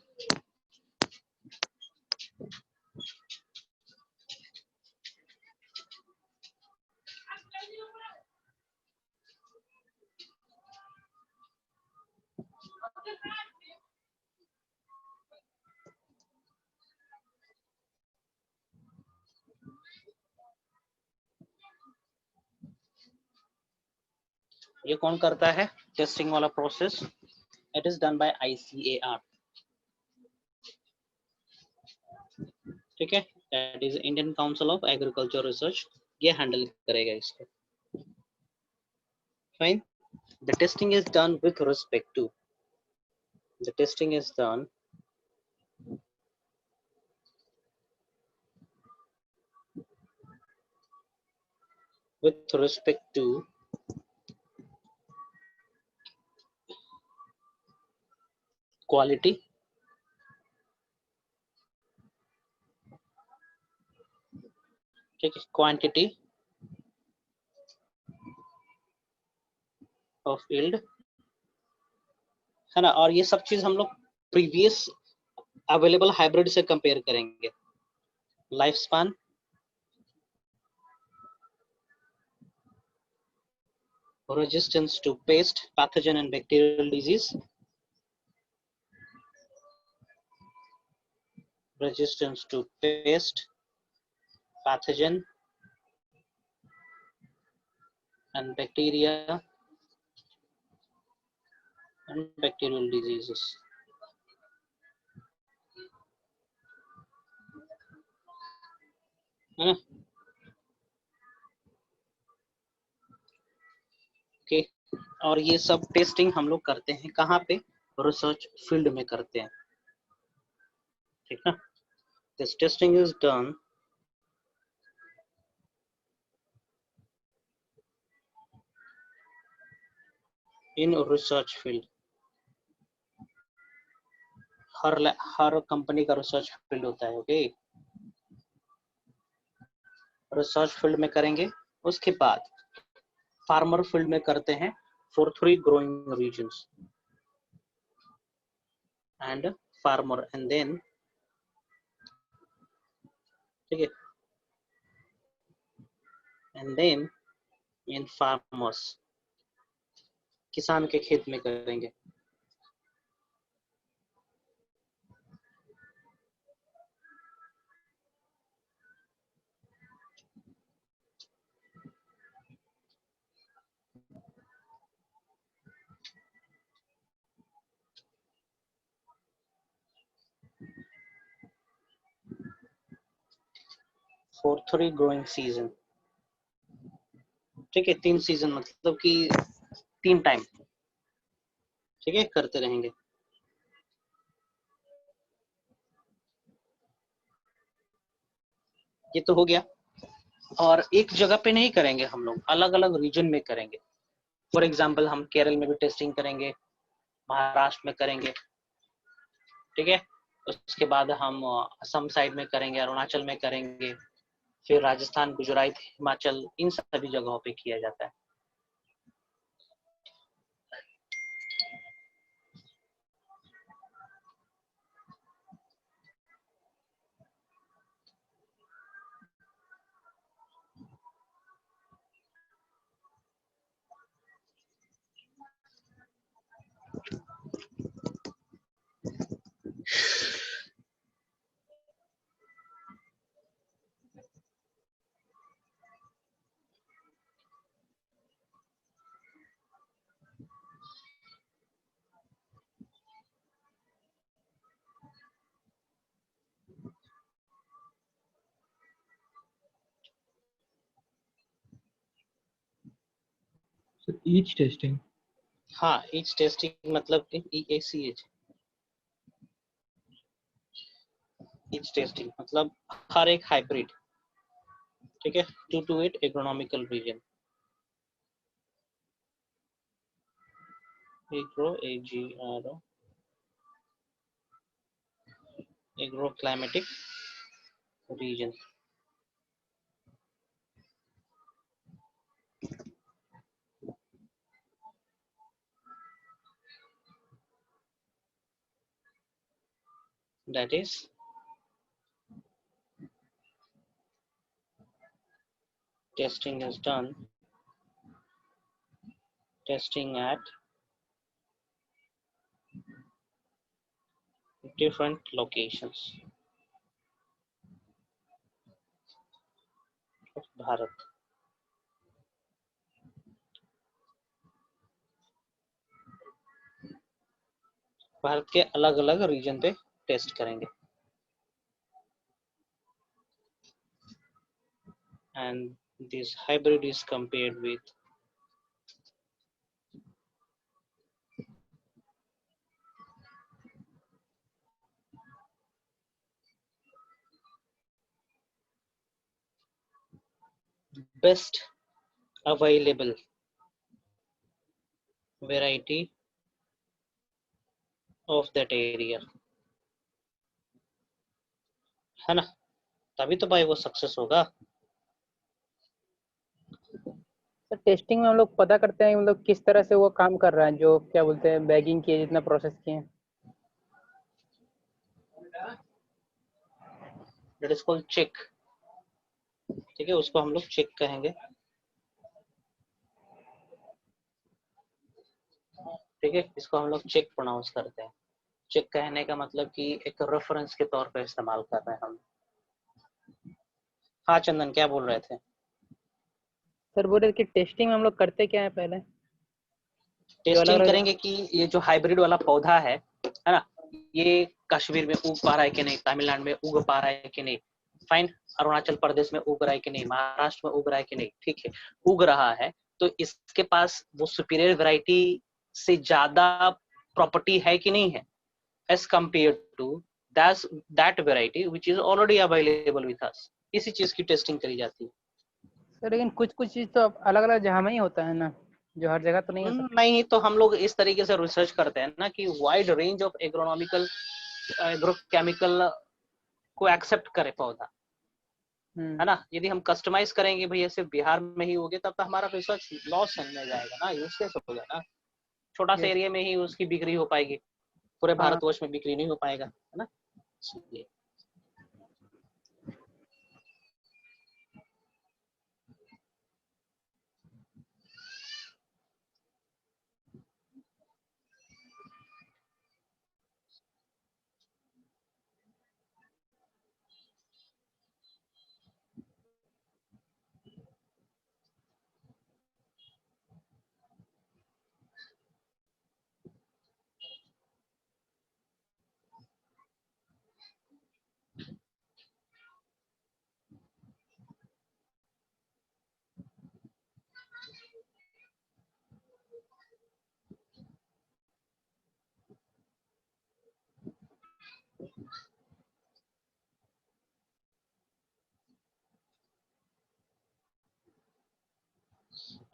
ये कौन करता है टेस्टिंग वाला process? It is done by ICAR। ठीक है, that is Indian council of agriculture research, ये हैंडल करेगा इसको। Fine, the testing is done with respect to, the testing is done with respect to quality, ठीक है, quantity of yield, है ना? और ये सब चीज हम लोग प्रीवियस अवेलेबल हाइब्रिड से कंपेयर करेंगे। Life span, resistance to pest, pathogen and bacterial disease, resistance to pest, pathogen and bacteria and bacterial diseases, है ना? ओके, और ये सब टेस्टिंग हम लोग करते हैं कहाँ पे? रिसर्च फील्ड में करते हैं। ठीक है, this testing is done in research field. Her company का रिसर्च फील्ड होता है। ओके, रिसर्च फील्ड में करेंगे, उसके बाद फार्मर फील्ड में करते हैं for 3 growing regions and farmer, and then ठीक है। एंड देन इन फार्मर्स, किसान के खेत में करेंगे। फॉर 3 ग्रोइंग सीजन, ठीक है, 3 सीजन मतलब कि 3 टाइम, ठीक है, करते रहेंगे। ये तो हो गया। और एक जगह पे नहीं करेंगे हम लोग, अलग अलग रीजन में करेंगे। फॉर एग्जाम्पल हम केरल में भी टेस्टिंग करेंगे, महाराष्ट्र में करेंगे, ठीक है। उसके बाद हम असम साइड में करेंगे, अरुणाचल में करेंगे, फिर राजस्थान, गुजरात, हिमाचल, इन सभी जगहों पे किया जाता है। So each testing. हाँ, ईच टेस्टिंग मतलब EACH, ईच टेस्टिंग मतलब हर एक हाइब्रिड, ठीक है, 2 to 8 agronomical region, agro agroclimatic region. That is testing is done, testing at different locations of Bharat. Bharat के अलग अलग रीजन पे टेस्ट करेंगे। And this hybrid is compared with best available variety of that area, है ना, तभी तो भाई वो सक्सेस होगा। सर टेस्टिंग में हम लोग पता करते हैं मतलब किस तरह से वो काम कर रहा है, जो क्या बोलते हैं बैगिंग किए, जितना प्रोसेस किए। दैट इज कॉल्ड चेक, ठीक है, उसको हम लोग चेक कहेंगे, ठीक है, इसको हम लोग चेक प्रोनाउंस करते हैं। चेक कहने का मतलब कि एक रेफरेंस के तौर पर इस्तेमाल कर रहे हैं हम। हाँ चंदन, क्या बोल रहे थे? सर बोल रहे कि टेस्टिंग में हम लोग करते क्या है पहले, टेस्टिंग करेंगे कि ये जो हाइब्रिड वाला पौधा है ना, ये कश्मीर में उग पा रहा है कि नहीं, तमिलनाडु में उग पा रहा है कि नहीं, फाइन, अरुणाचल प्रदेश में उग रहा है कि नहीं, महाराष्ट्र में उग रहा है कि नहीं, ठीक है, उग रहा है तो इसके पास वो सुपीरियर वैरायटी से ज्यादा प्रॉपर्टी है कि नहीं है, as compare to that variety which is already available with us. इसी चीज की टेस्टिंग करी जाती है। सर लेकिन कुछ कुछ चीज तो अलग अलग जगह में ही होता है ना, जो हर जगह तो नहीं होता। नहीं, तो हम लोग इस तरीके से रिसर्च करते हैं ना कि wide range of agronomical agrochemical को एक्सेप्ट करे पौधा, है ना। यदि हम कस्टमाइज करेंगे भैया सिर्फ बिहार में ही होगे तब तो हमारा रिसर्च लॉस में जाएगा ना, यूजलेस होगा ना, छोटा सा एरिया में ही उसकी बिक्री हो पाएगी, पूरे हाँ। भारतवर्ष में बिक्री नहीं हो पाएगा, है ना।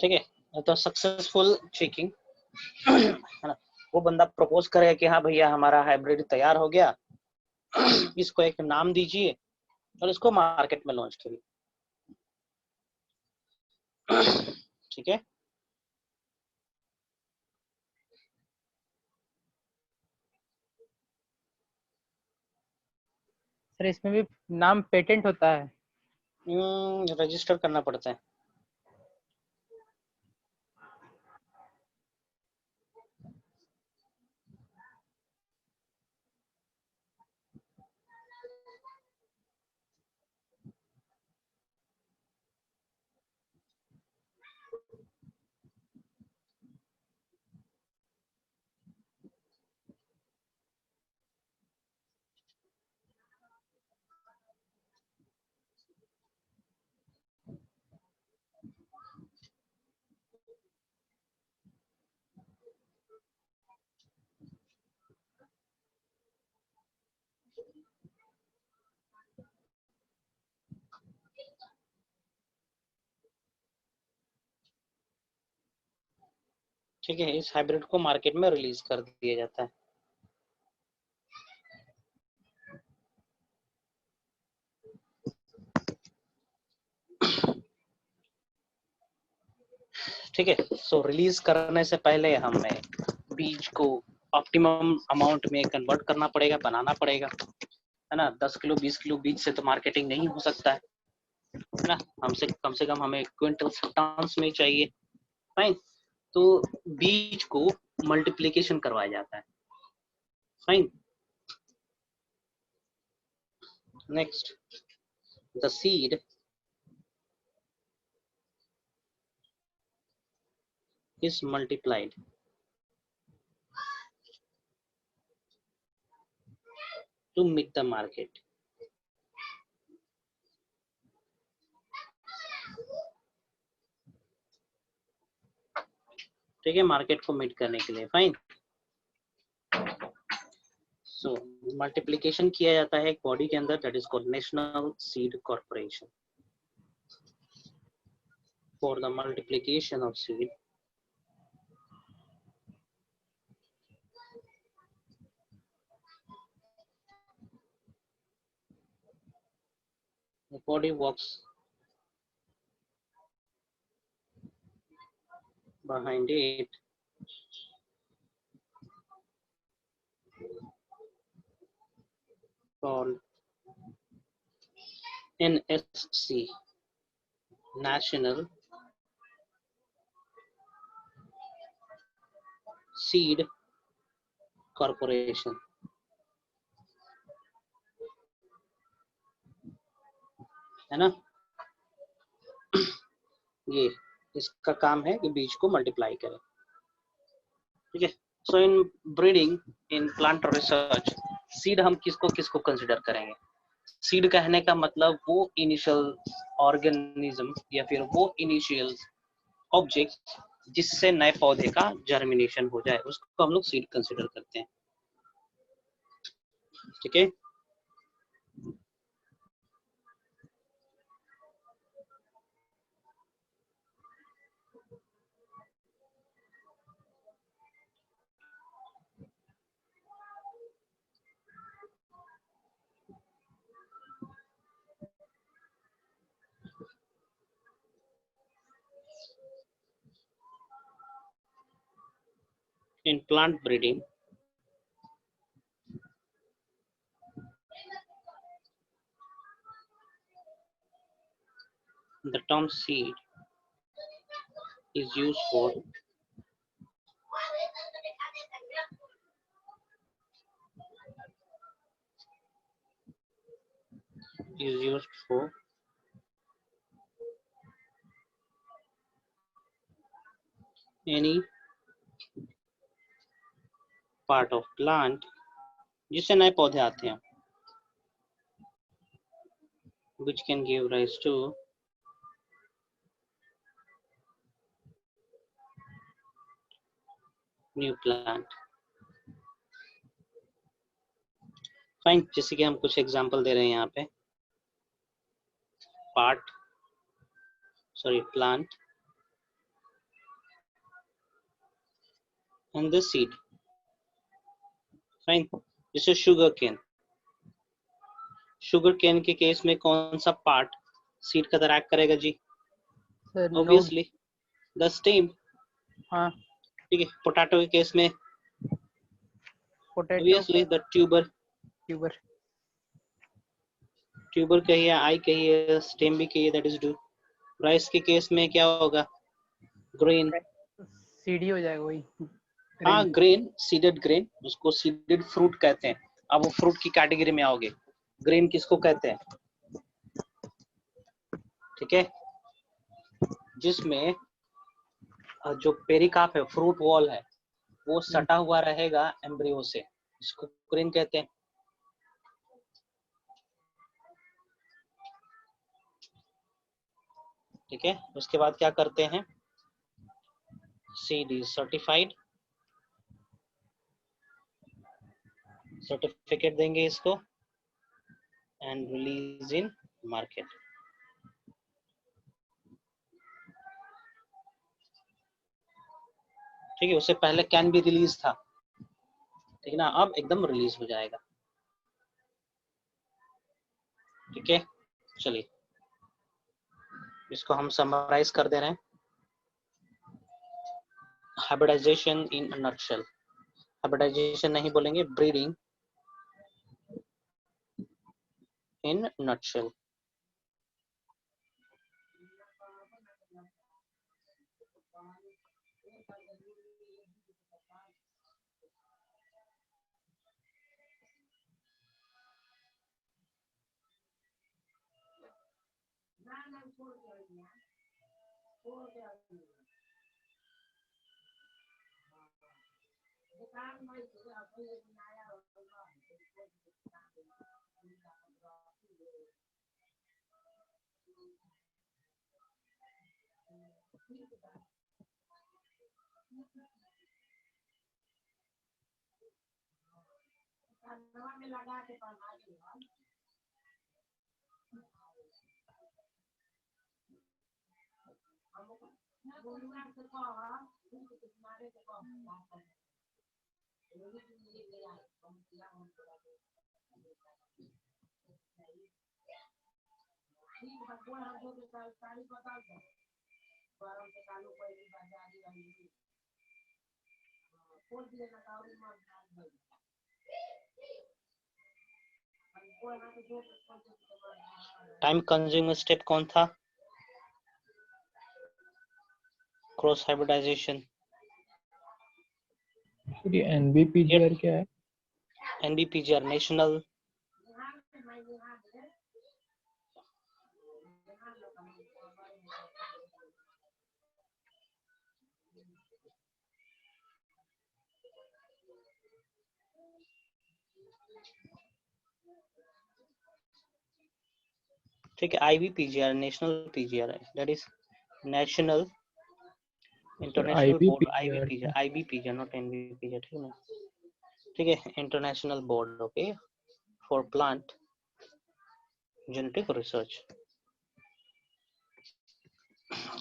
ठीक है, तो सक्सेसफुल चेकिंग है ना, वो बंदा प्रपोज करेगा कि हाँ भैया हमारा हाइब्रिड तैयार हो गया, इसको एक नाम दीजिए और इसको मार्केट में लॉन्च करिए। ठीक है, सर इसमें भी नाम पेटेंट होता है? रजिस्टर करना पड़ता है। ठीक है, इस हाइब्रिड को मार्केट में रिलीज कर दिया जाता है। ठीक है, सो रिलीज करने से पहले हमें बीज को ऑप्टिमम अमाउंट में कन्वर्ट करना पड़ेगा, बनाना पड़ेगा, है ना। 10 किलो 20 किलो बीज से तो मार्केटिंग नहीं हो सकता है ना, हमसे कम से कम हमें क्विंटल्स टन्स में चाहिए। फाइन, तो बीज को मल्टीप्लिकेशन करवाया जाता है। Fine, next, the seed is multiplied to meet the market. ठीक है, मार्केट को मीट करने के लिए। फाइन, सो मल्टीप्लिकेशन किया जाता है एक बॉडी के अंदर, that is called national seed corporation. For the multiplication of seed, the body works behind it called NSC, National Seed Corporation, है ना। ये इसका काम है कि बीज को मल्टीप्लाई करे। ठीक है, so in breeding, in plant research, seed हम किसको किसको कंसिडर करेंगे? सीड कहने का मतलब वो इनिशियल ऑर्गेनिज्म या फिर वो इनिशियल ऑब्जेक्ट जिससे नए पौधे का जर्मिनेशन हो जाए, उसको हम लोग सीड कंसिडर करते हैं। ठीक है, in plant breeding, the term seed is used for any part of plant जिससे नए पौधे आते हैं, which can give rise to new plant. Fine, जैसे कि हम कुछ एग्जांपल दे रहे हैं यहाँ पे, plant, and this seed. Fine. This is sugar cane. Sugar cane के केस में कौन सा पार्ट सीड का तरह एक्ट करेगा जी? Sir obviously the stem. हाँ ठीक है. पोटैटो के केस में potato obviously the tuber. Tuber tuber कहिए, आई कहिए, स्टेम भी कहिए, दैट इज डू. राइस के केस में क्या होगा? ग्रेन. सीडी हो जाएगा वही. हाँ, ग्रेन, सीडेड ग्रेन, उसको सीडेड फ्रूट कहते हैं. अब वो फ्रूट की कैटेगरी में आओगे. ग्रेन किसको कहते हैं? ठीक है. जिसमें जो पेरिकाप है, फ्रूट वॉल है, वो सटा हुआ रहेगा एम्ब्रियो से, इसको ग्रेन कहते हैं. ठीक है. उसके बाद क्या करते हैं? Seed is certified. सर्टिफिकेट देंगे इसको एंड रिलीज इन मार्केट. ठीक है. उससे पहले कैन भी रिलीज था, ठीक है ना. अब एकदम रिलीज हो जाएगा. ठीक है. चलिए इसको हम समराइज कर दे रहे हैं. Hybridisation in a nutshell. Hybridisation नहीं बोलेंगे, breeding in nutshell. Time consuming step कौन था? Cross hybridisation. ये NBPGR क्या है? NBPGR नेशनल ठीक है. IBPGR नेशनल PGR है, that is national international board. IBPGR IBPGR not NBPGR. ठीक है ना. ठीक है. International board. Okay. For plant genetic research.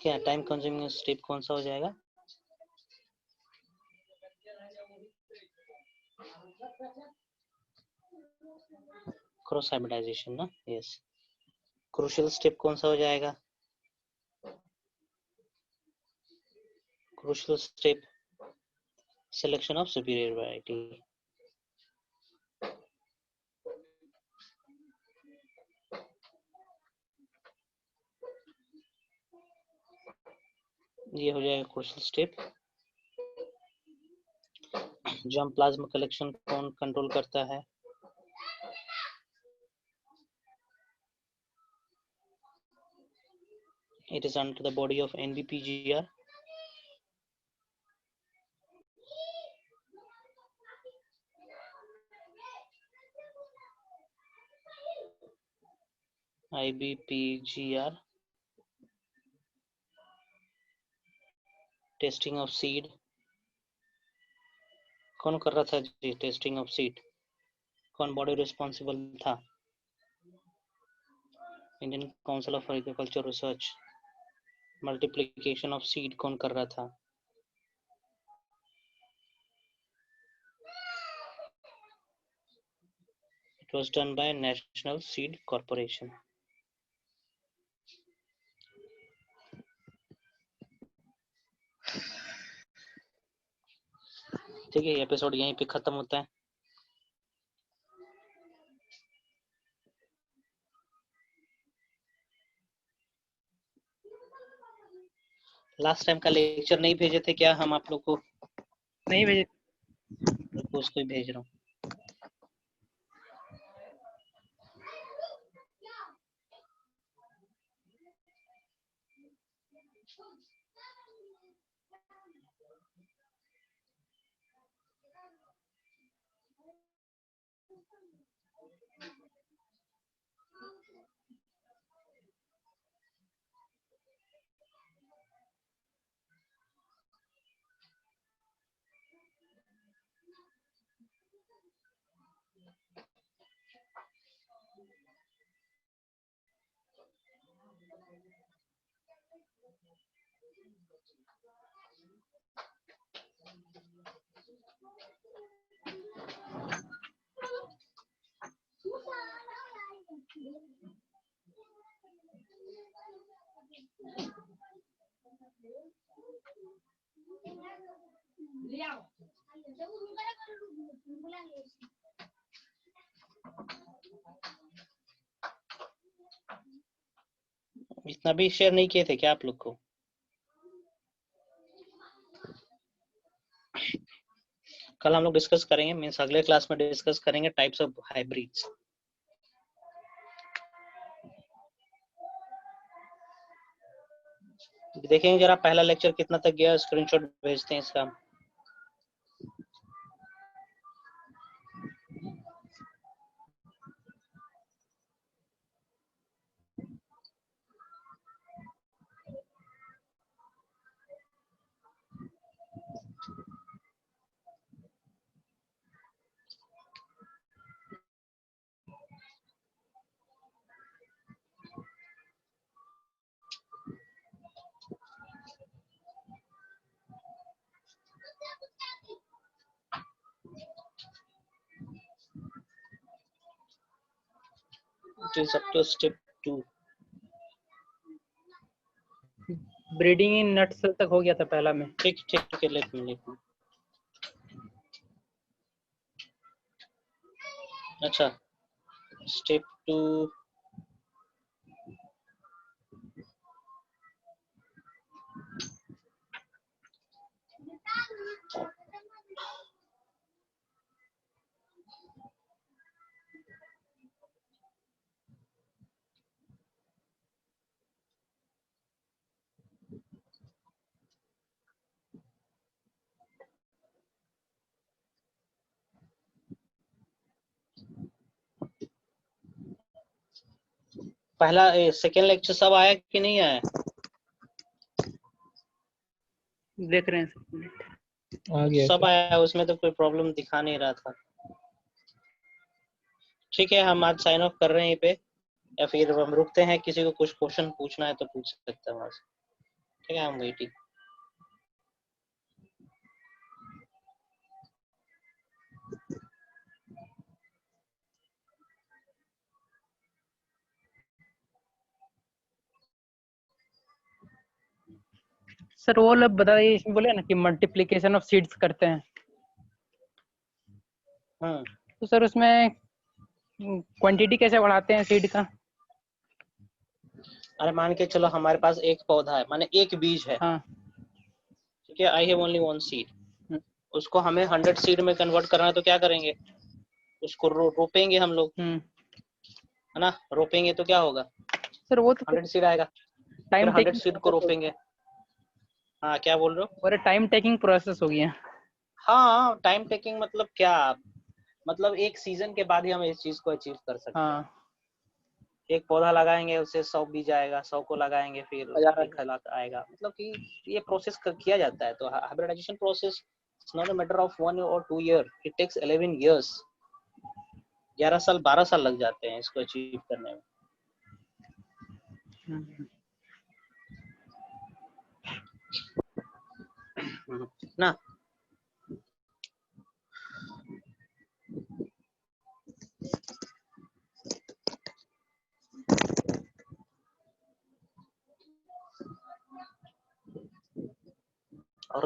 क्या टाइम कंज्यूमिंग स्टेप कौन सा हो जाएगा? क्रॉस हाइब्रिडाइजेशन ना. यस. क्रूशियल स्टेप कौन सा हो जाएगा? Crucial step selection of superior variety. ये हो जाएगा crucial step. Germ plasma collection कौन कंट्रोल करता है? It is under the body of NBPGR. IBPGR. Testing of seed कौन कर रहा था जी? टेस्टिंग ऑफ सीड कौन बॉडी रिस्पॉन्सिबल था? Indian council of agriculture research. Multiplication of seed कौन कर रहा था? It was done by National Seed Corporation. ठीक है, एपिसोड यहीं पे खत्म होता है। लास्ट टाइम का लेक्चर नहीं भेजे थे क्या हम आप लोग को? नहीं भेजे। उसको ही भेज रहा हूँ। इतना भी शेयर नहीं किए थे क्या आप लोग को? कल हम लोग डिस्कस करेंगे, मीन्स अगले क्लास में डिस्कस करेंगे टाइप्स ऑफ हाइब्रिड्स। देखेंगे जरा पहला लेक्चर कितना तक गया, स्क्रीनशॉट भेजते हैं इसका। It is up to step 2. Breeding in nuts तक हो गया था पहला में। ठीक है, लेट मी। अच्छा, स्टेप 2 पहला सेकेंड लेक्चर सब आया कि नहीं आया? देख रहे हैं आ गया सब सर। आया, उसमें तो कोई प्रॉब्लम दिखा नहीं रहा था। ठीक है, हम आज साइन ऑफ कर रहे हैं यहीं पे, या फिर हम रुकते हैं? किसी को कुछ क्वेश्चन पूछना है तो पूछ सकता है वहां से। ठीक है, हम वेटिंग। सर। वो लोग बताइए, इसमें बोले ना कि मल्टीप्लिकेशन ऑफ सीड्स करते हैं, तो सर उसमें क्वांटिटी कैसे बढ़ाते हैं सीड का? अरे मान के चलो हमारे पास एक पौधा है, माने एक बीज है। हाँ। ठीक है, आई हैव ओनली 1 सीड। उसको हमें 100 सीड में कन्वर्ट करना है तो क्या करेंगे? उसको रोपेंगे हम लोग, है ना? रोपेंगे तो क्या होगा? सर वो तो 100 सीड आएगा, फिर 100 सीड को रोपेंगे। हाँ, क्या बोल रहे हो? और टाइम टेकिंग प्रोसेस हो गया। हाँ, टाइम टेकिंग मतलब क्या? मतलब एक सीजन के बाद ही हम इस चीज को अचीव कर सकते हैं। हाँ। एक पौधा लगाएंगे, उससे 100 बीज आएगा, 100 को लगाएंगे, फिर 1 लाख आएगा। मतलब कि ये प्रोसेस किया जाता है। तो hybridisation process it's not a matter of 1 और 2 ईयर, इट टेक्स 11 इयर्स। 11 साल 12 साल लग जाते हैं इसको अचीव करने में। ना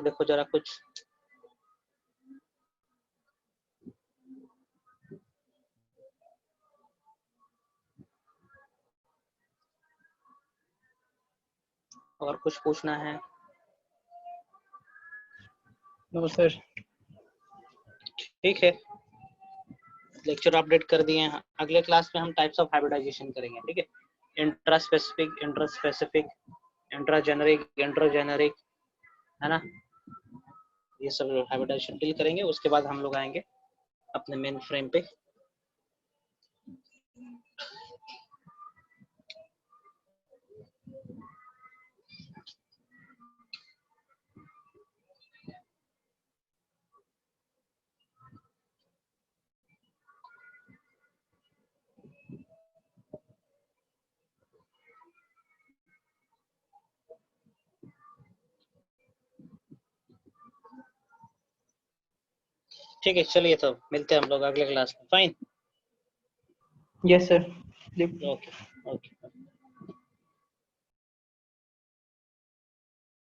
देखो जरा कुछ। और कुछ पूछना है? No sir. ठीक है, लेक्चर अपडेट कर दिए हैं। अगले क्लास में हम टाइप्स ऑफ हाइब्रिडाइजेशन करेंगे, ठीक है। इंट्रा स्पेसिफिक, इंट्रा जेनरिक, है ना, ये सब हाइब्रिडाइजेशन डील करेंगे। उसके बाद हम लोग आएंगे अपने मेन फ्रेम पे। ठीक है, चलिए तो मिलते हैं हम लोग अगले क्लास में। Fine, yes sir. Okay okay.